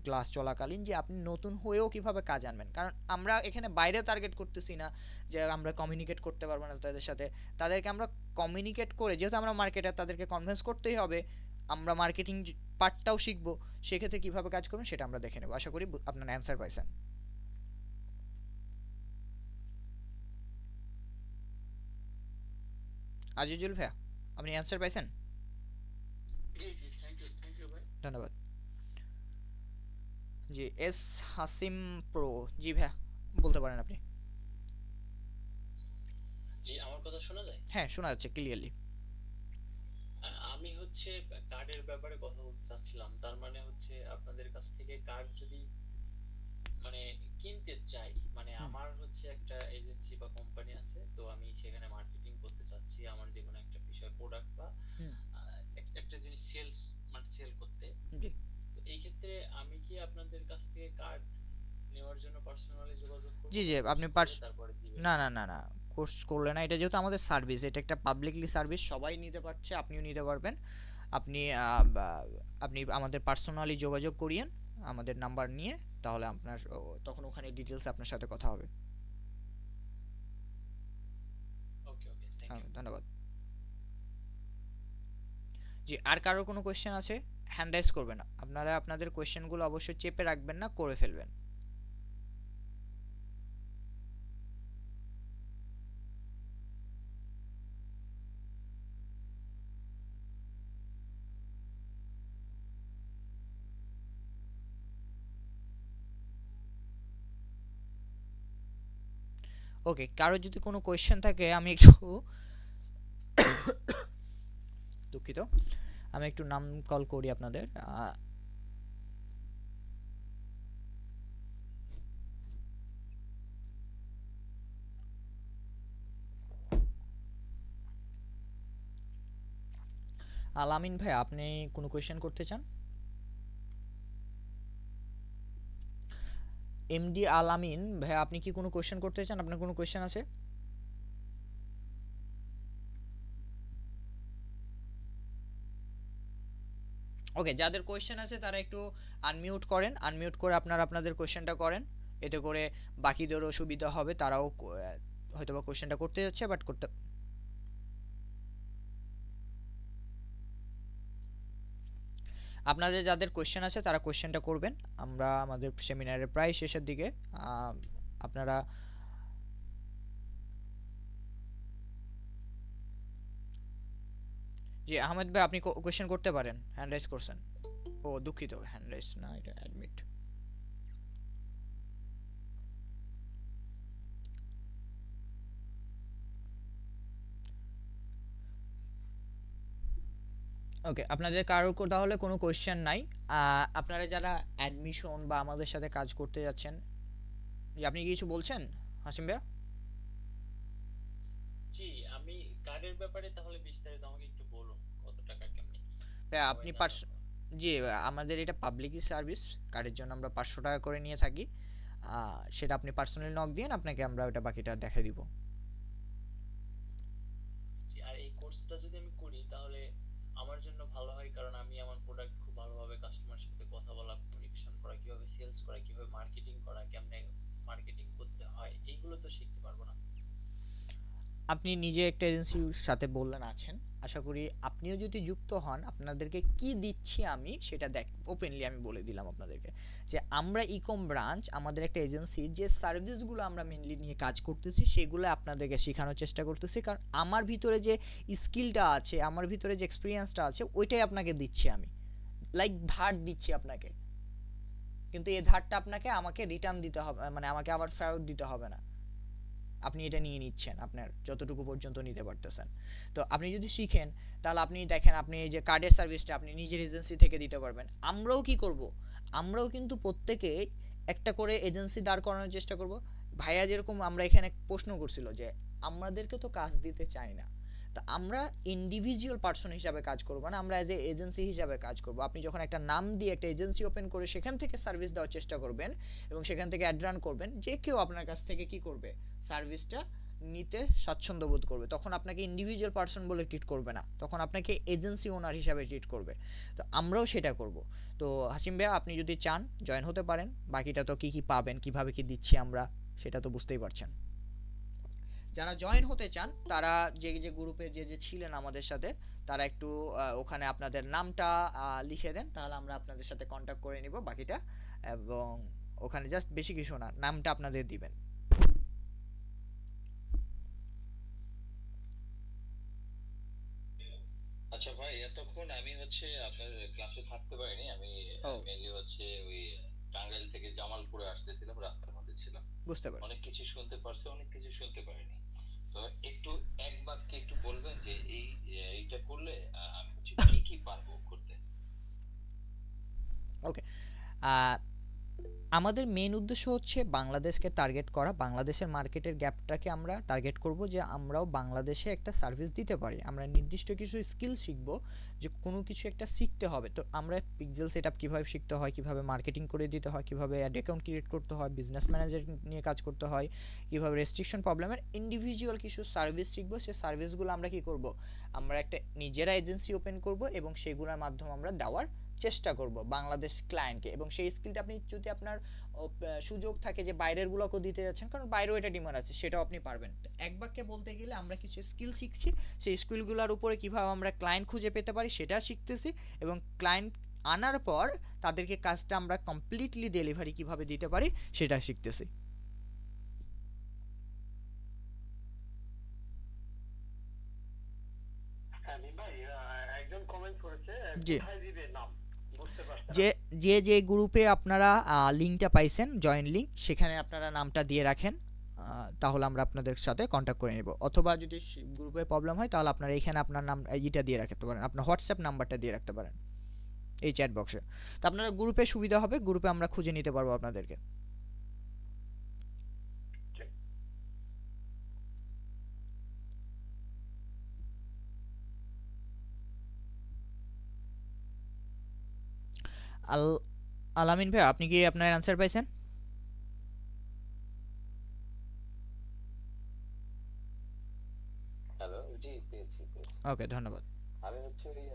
ক্লাস চলাকালীন যে আপনি নতুন হয়েও কিভাবে কাজ আনবেন, কারণ আমরা এখানে বাইরে টার্গেট করতেছি না যে আমরা কমিউনিকেট করতে পারবো না তাদের সাথে। তাদেরকে আমরা কমিউনিকেট করে, যেহেতু আমরা মার্কেটার তাদেরকে কনভিন্স করতেই হবে, আমরা মার্কেটিং পার্টটাও শিখবো, সেক্ষেত্রে কিভাবে কাজ করবেন সেটা আমরা দেখে নেব। আশা করি আপনার অ্যান্সার পাইছেন। আজিজুল ভাইয়া আপনি অ্যান্সার পাইছেন? জি জি, থ্যাংক ইউ ভাই। ধন্যবাদ। জি এস হাসিম প্রো, জি ভাইয়া বলতে পারেন আপনি। জি, আমার কথা শোনা যায়? হ্যাঁ শোনা যাচ্ছে ক্লিয়ারলি। আমি হচ্ছে কার্ডের ব্যাপারে কথা বলতে চাচ্ছিলাম। তার মানে হচ্ছে আপনাদের কাছ থেকে কার্ড যদি মানে কিনতে চাই, মানে আমার হচ্ছে একটা এজেন্সি বা কোম্পানি আছে, তো আমি সেখানে মার্কেটিং করতে চাচ্ছি আমার যে কোনো একটা বিষয় প্রোডাক্ট বা হুম। একটা জিনিস সেলস মানে সেল করতে। জি তো এই ক্ষেত্রে আমি কি আপনাদের কাছ থেকে কার্ড নেওয়ার জন্য পার্সোনালি যোগাযোগ করব, জি জি আপনি তারপরে দিবেন? না না না না কোর্স করলে না, এটা যেহেতু আমাদের সার্ভিস, এটা একটা পাবলিকলি সার্ভিস, সবাই নিতে পারছে, আপনিও নিতে পারবেন। আপনি আপনি আমাদের পার্সোনালি যোগাযোগ করিয়েন আমাদের নাম্বার নিয়ে, তাহলে আপনার তখন ওখানে ডিটেলস আপনার সাথে কথা হবে। ওকে ওকে, থ্যাংক হ্যাঁ ইউ। ধন্যবাদ। জি আর কারোর কোনো কোয়েশ্চেন আছে হ্যান্ড রাইজ করবেন না, আপনারা আপনাদের কোয়েশ্চেনগুলো অবশ্যই চেপে রাখবেন না, করে ফেলবেন। ওকে কারো যদি কোনো কোয়েশ্চেন থাকে আমি একটু দুঃখিত, আমি একটু নাম কল করি আপনাদের। আলামিন ভাই আপনি কোনো কোয়েশ্চেন করতে চান? এমডি আলামিন ভাই আপনি কি কোনো কোয়েশ্চেন করতে চান, আপনার কোনো কোয়েশ্চেন আছে? ওকে যাদের কোয়েশ্চেন আছে তারা একটু আনমিউট করেন, আনমিউট করে আপনারা আপনাদের কোয়েশ্চেনটা করেন, এতে করে বাকিদেরও সুবিধা হবে, তারাও হয়তোবা কোয়েশ্চেনটা করতে যাচ্ছে বাট করতে। আপনাদের যাদের কোয়েশ্চেন আছে তারা কোয়েশ্চেনটা করবেন, আমরা আমাদের সেমিনারের প্রায় শেষের দিকে। আপনারা জি আহমেদ ভাই আপনি কোয়েশ্চেন করতে পারেন, হ্যান্ড রাইজ করছেন। ও দুঃখিত হ্যান্ড রাইজ না, এটা অ্যাডমিট। ওকে আপনাদের কারোর তাহলে কোনো কোয়েশ্চেন নাই। আপনারা যারা অ্যাডমিশন বা আমাদের সাথে কাজ করতে যাচ্ছেন, যে আপনি কি কিছু বলছেন হাসিম ভাইয়া? জি, আমি কার্ডের ব্যাপারে তাহলে বিস্তারিত আমাকে একটু বলুন, কত টাকা কেমনি ভাইয়া সবাই আপনি জানার পর। জি আমাদের এটা পাবলিকই সার্ভিস, কার্ডের জন্য আমরা 500 টাকা করে নিয়ে থাকি, সেটা আপনি পার্সোনালি নক দিন, আপনাকে আমরা ওটা বাকিটা দেখাই দিব। জি, আর এই কোর্সটা যদি আমি করি তাহলে আমার জন্য ভালো হয়, কারণ আমি আমার প্রোডাক্ট খুব ভালোভাবে কাস্টমারের সাথে কথা বলা, কমিউনিকেশন করা, কিভাবে সেলস করা, কিভাবে মার্কেটিং করা, কেমনে মার্কেটিং করতে হয়, এইগুলো তো শিখতে পারবো না। আপনি নিজে একটা এজেন্সির সাথে বললেন আছেন, আশা করি আপনিও যদি যুক্ত হন আপনাদেরকে কি দিচ্ছি আমি সেটা ওপেনলি আমি বলে দিলাম আপনাদেরকে, যে আমরা ইকম ব্রাঞ্চ আমাদের একটা এজেন্সি, যে সার্ভিসগুলো আমরা মেনলি নিয়ে কাজ করতেছি সেগুলো আপনাদেরকে শেখানোর চেষ্টা করতেছি, কারণ আমার ভিতরে যে স্কিলটা আছে, আমার ভিতরে যে এক্সপিরিয়েন্সটা আছে ওইটাই আপনাকে দিচ্ছি আমি, লাইক ধার দিচ্ছি আপনাকে, কিন্তু এই ধারটা আমাকে রিটার্ন দিতে হবে, মানে আমাকে আবার ফেরত দিতে হবে না, আপনি এটা নিয়ে নিচ্ছেন আপনার যতটুকু পর্যন্ত নিতে পারতেছেন। তো আপনি যদি শিখেন তাহলে আপনি দেখেন আপনি এই যে কার্ডের সার্ভিসটা আপনি নিজের এজেন্সি থেকে দিতে পারবেন। আমরাও কি করব, আমরাও কিন্তু প্রত্যেকে একটা করে এজেন্সি দাঁড় করানোর চেষ্টা করব। ভাইয়া যেরকম আমরা এখানে প্রশ্ন করছিল যে আমাদেরকে তো কাজ দিতে চায় না, তো আমরা ইন্ডিভিজুয়াল পার্সন হিসাবে কাজ করব না, আমরা অ্যাজ এ এজেন্সি হিসাবে কাজ করব। আপনি যখন একটা নাম দিয়ে একটা এজেন্সি ওপেন করে সেখান থেকে সার্ভিস দেওয়ার চেষ্টা করবেন এবং সেখান থেকে অ্যাড রান করবেন, যে কেউ আপনার কাছ থেকে কি করবে, সার্ভিসটা নিতে স্বাচ্ছন্দ্য বোধ করবে। তখন আপনাকে ইন্ডিভিজুয়াল পার্সন বলে ট্রিট করবে না, তখন আপনাকে এজেন্সি ওনার হিসাবে ট্রিট করবে। তো আমরাও সেটা করব। তো হাসিম ভাইয়া, আপনি যদি চান জয়েন হতে পারেন। বাকিটা তো কী কী পাবেন, কিভাবে কি দিচ্ছি আমরা, সেটা তো বুঝতেই পারছেন। যারা জয়েন হতে চান তারা যে যে গ্রুপে যে যে ছিলেন আমাদের সাথে, তারা একটু ওখানে আপনাদের নামটা লিখে দেন, তাহলে আমরা আপনাদের সাথে কন্ট্যাক্ট করে নিব বাকিটা। এবং ওখানে জাস্ট বেশি কিছু না, নামটা আপনাদের দিবেন। আচ্ছা ভাই, এতক্ষণ আমি হচ্ছে আপনার ক্লাসে থাকতে পারিনি। আমি ও মেইনলি হচ্ছে ওই টাঙ্গাইল থেকে জামালপুরে আসতেছিলাম, রাস্তার মধ্যে ছিলাম। বুঝতে পারছি। অনেক কিছু শুনতে পারছি, অনেক কিছু শুনতে পারিনি। তো একটু এক বাক্যে একটু বলবেন যে এইটা করলে আমি হচ্ছে কি কি পারবো করতে? ওকে, আমাদের মেইন উদ্দেশ্য হচ্ছে বাংলাদেশকে টার্গেট করা। বাংলাদেশের মার্কেটের গ্যাপটাকে আমরা টার্গেট করব, যে আমরাও বাংলাদেশে একটা সার্ভিস দিতে পারি। আমরা নির্দিষ্ট কিছু স্কিল শিখব, যে কোনো কিছু একটা শিখতে হবে। তো আমরা পিক্সেল সেটআপ কীভাবে শিখতে হয়, কীভাবে মার্কেটিং করে দিতে হয়, কীভাবে অ্যাড অ্যাকাউন্ট ক্রিয়েট করতে হয়, বিজনেস ম্যানেজার নিয়ে কাজ করতে হয়, কীভাবে রেস্ট্রিকশন প্রবলেমের ইন্ডিভিজুয়াল কিছু সার্ভিস শিখবো। সেই সার্ভিসগুলো আমরা কী করব, আমরা একটা নিজেরা এজেন্সি ওপেন করব এবং সেগুলোর মাধ্যমে আমরা দেওয়ার চেষ্টা করব বাংলাদেশ ক্লায়েন্টকে। এবং সেই স্কিলটা আপনি যদি আপনার সুযোগ থাকে যে বাইরেরগুলোকেও দিতে যাচ্ছেন, কারণ বাইরেও এটা ডিমান্ড আছে, সেটাও আপনি পারবেন। তো এক বাক্যে বলতে গেলে আমরা কিছু স্কিল শিখছি, সেই স্কিলগুলোর উপরে কীভাবে আমরা ক্লায়েন্ট খুঁজে পেতে পারি সেটা শিখতেছি, এবং ক্লায়েন্ট আনার পর তাদেরকে কাজটা আমরা কমপ্লিটলি ডেলিভারি কীভাবে দিতে পারি সেটা শিখতেছি। হ্যাঁ ভাই, একজন কমেন্ট করেছে, জি, কোথায় দিবে নাম বুঝতে পারছেন না। যে যে যে গ্রুপে আপনারা লিঙ্কটা পাইছেন, জয়েন লিঙ্ক, সেখানে আপনারা নামটা দিয়ে রাখেন, তাহলে আমরা আপনাদের সাথে কন্ট্যাক্ট করে নেব। অথবা যদি গ্রুপে প্রবলেম হয় তাহলে আপনারা এখানে আপনার নাম এইটা দিয়ে রাখতে পারেন, আপনার হোয়াটসঅ্যাপ নাম্বারটা দিয়ে রাখতে পারেন এই চ্যাট বক্সে। তো আপনারা গ্রুপে সুবিধা হবে, গ্রুপে আমরা খুঁজে নিতে পারবো আপনাদেরকে। আল আলামিন ভাই, আপনি কি আপনার অ্যান্সার পাইছেন? হ্যালো, জি পেয়েছি পেয়েছি। ওকে, ধন্যবাদ। আমি হচ্ছে ওই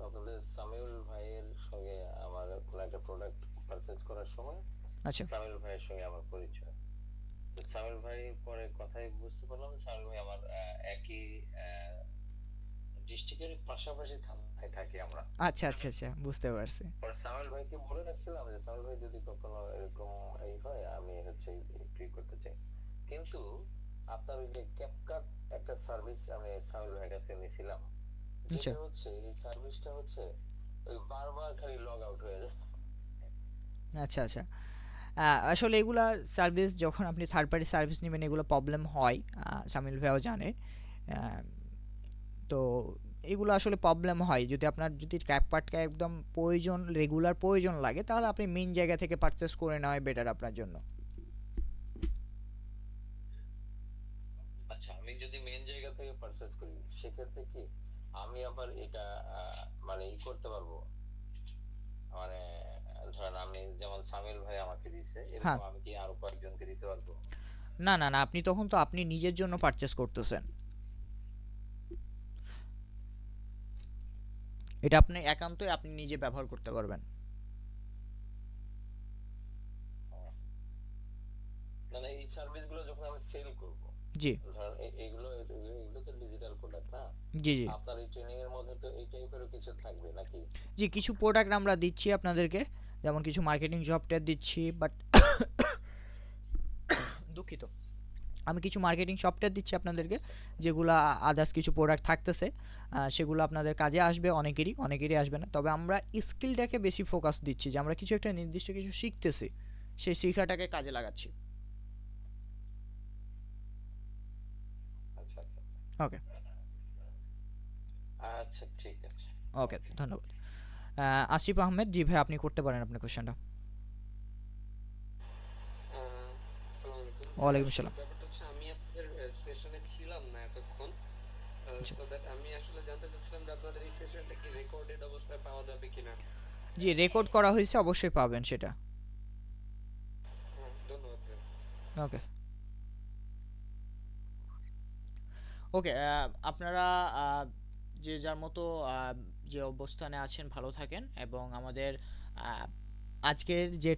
আপনাদের সামিউল ভাইয়ের সঙ্গে আমার কোনো একটা প্রোডাক্ট পারচেজ করার সময় আচ্ছা সামিউল ভাইয়ের সঙ্গে আমার পরিচয়। তো সামিউল ভাই পরে কথাই বুঝতে পারলাম সামিউল ভাই আমার একই ডিস্ট্রিক্টের পাশাপাশি থানায় থাকি আমরা। আচ্ছা আচ্ছা আচ্ছা, বুঝতে পারছি। পরে সামিউল ভাইকে বলে রাখছিলাম যে সামিউল ভাই যদি কখনো এরকম এই হয় আমি হচ্ছে ফ্রি করতে চাই। কিন্তু আপনার ওই যে ক্যাপকাট একটা সার্ভিস আমি সামিউল ভাইয়ের কাছে নিয়েছিলাম, আচ্ছা যেটা হচ্ছে এই সার্ভিসটা হচ্ছে ওই বারবার খালি লগ আউট হয়ে যায়। আচ্ছা আচ্ছা, আসলে এগুলা সার্ভিস যখন আপনি থার্ড পার্টি সার্ভিস নেবেন এগুলো প্রবলেম হয়, সামিল ভাইও জানে। আহ, তো এগুলো আসলে প্রবলেম হয়, যদি আপনার যদি ক্যাপকাটটা একদম প্রয়োজন, রেগুলার প্রয়োজন লাগে, তাহলে আপনি মেইন জায়গা থেকে পারচেস করে নেওয়াই বেটার আপনার জন্য। আচ্ছা, আমি যদি মেন জায়গা থেকে পারচেজ করি সেক্ষেত্রে কি আমি আবার এটা মানে ই করতে পারবো? মানে ধরেন আমি যেমন সামিল ভাই আমাকে দিছে হ্যাঁ, এরকম আমি কি আরো কয়েকজনকে দিতে পারবো? না না না, আপনি তখন তো আপনি নিজের জন্য পারচেস করতেছেন, এটা আপনি একান্তই আপনি নিজে ব্যবহার করতে পারবেন। মানে এই সার্ভিস গুলো যখন আমি সেল করব, জি ধরেন এইগুলো এগুলো তো ডিজিটাল প্রোডাক্ট না? জি জি আপনার এই ট্রেনিং এর মধ্যে তো এই টাইপেরও কিছু থাকবে নাকি? জি, কিছু প্রোডাক্ট আমরা দিচ্ছি আপনাদেরকে, যেমন কিছু মার্কেটিং সফটওয়্যার দিচ্ছি, বাট দুঃখিত, আমি কিছু মার্কেটিং সফটওয়্যার দিচ্ছি আপনাদেরকে, যেগুলো আদার্স কিছু প্রোডাক্ট থাকতেছে, সেগুলো আপনাদের কাজে আসবে, অনেকেরই আসবে না। তবে আমরা স্কিলটাকে বেশি ফোকাস দিচ্ছি, যে আমরা কিছু একটা নির্দিষ্ট কিছু শিখতেছি, সেই শিখাটাকে কাজে লাগাচ্ছি। আচ্ছা আচ্ছা ওকে আচ্ছা, ঠিক আছে। ওকে, ধন্যবাদ। আসিফ আহমেদ, জি ভাই, আপনি করতে পারেন আপনার কোশ্চেনটা। আসসালামু আলাইকুম। ওয়ালাইকুম আসলে আসসালাম। ব্যাপারটা হচ্ছে আমি আপনাদের সেশনে ছিলাম না এতক্ষণ। সো দ্যাট আমি আসলে জানতে চাচ্ছিলাম যে আপনাদের এই সেশনটা কি রেকর্ডেড অবস্থায় পাওয়া যাবে কিনা। জি, রেকর্ড করা হয়েছে, অবশ্যই পাবেন সেটা। ধন্যবাদ ভাই। ওকে ওকে, আপনারা যে যার মতো যে অবস্থানে আছেন ভালো থাকেন, এবং আমাদের আজকের যে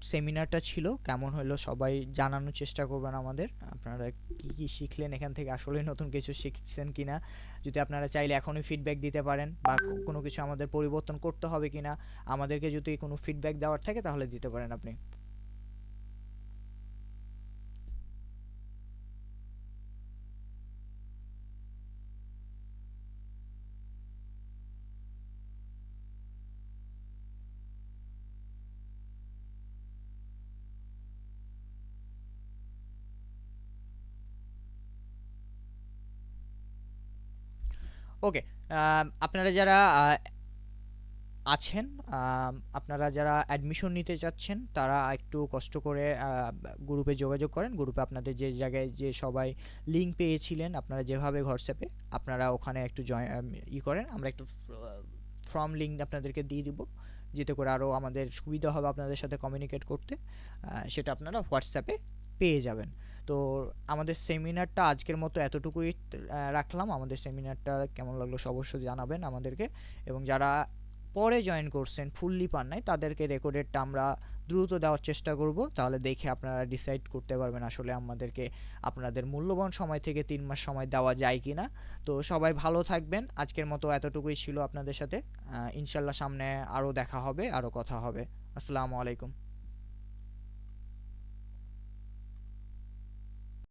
সেমিনারটা ছিল কেমন হলো সবাই জানানোর চেষ্টা করবেন আমাদের। আপনারা কি কি শিখলেন এখান থেকে, আসলে নতুন কিছু শিখছেন কিনা, যদি আপনারা চাইলে এখনই ফিডব্যাক দিতে পারেন, বা কোনো কিছু আমাদের পরিবর্তন করতে হবে কিনা আমাদেরকে যদি কোনো ফিডব্যাক দেওয়ার থাকে তাহলে দিতে পারেন আপনি। ওকে, আপনারা যারা আছেন, আপনারা যারা অ্যাডমিশন নিতে চাচ্ছেন তারা একটু কষ্ট করে গ্রুপে যোগাযোগ করেন। গ্রুপে আপনাদের যে জায়গায় যে সবাই লিঙ্ক পেয়েছিলেন, আপনারা যেভাবে হোয়াটসঅ্যাপে আপনারা ওখানে একটু করেন। আমরা একটু ফর্ম লিঙ্ক আপনাদেরকে দিয়ে দিব, যেতে করে আরও আমাদের সুবিধা হবে আপনাদের সাথে কমিউনিকেট করতে। সেটা আপনারা হোয়াটসঅ্যাপে পেয়ে যাবেন। তো আমাদের সেমিনারটা আজকের মতো এতটুকুই রাখলাম। আমাদের সেমিনারটা কেমন লাগলো অবশ্যই জানাবেন আমাদেরকে, এবং যারা পরে জয়েন করছেন ফুললি পান নাই তাদেরকে রেকর্ডেডটা আমরা দ্রুত দেওয়ার চেষ্টা করব, তাহলে দেখে আপনারা ডিসাইড করতে পারবেন আসলে আমাদেরকে আপনাদের মূল্যবান সময় থেকে 3 মাস সময় দেওয়া যায় কি না। তো সবাই ভালো থাকবেন, আজকের মতো এতটুকুই ছিল আপনাদের সাথে। ইনশাল্লাহ সামনে আরও দেখা হবে, আরও কথা হবে। আসসালামু আলাইকুম।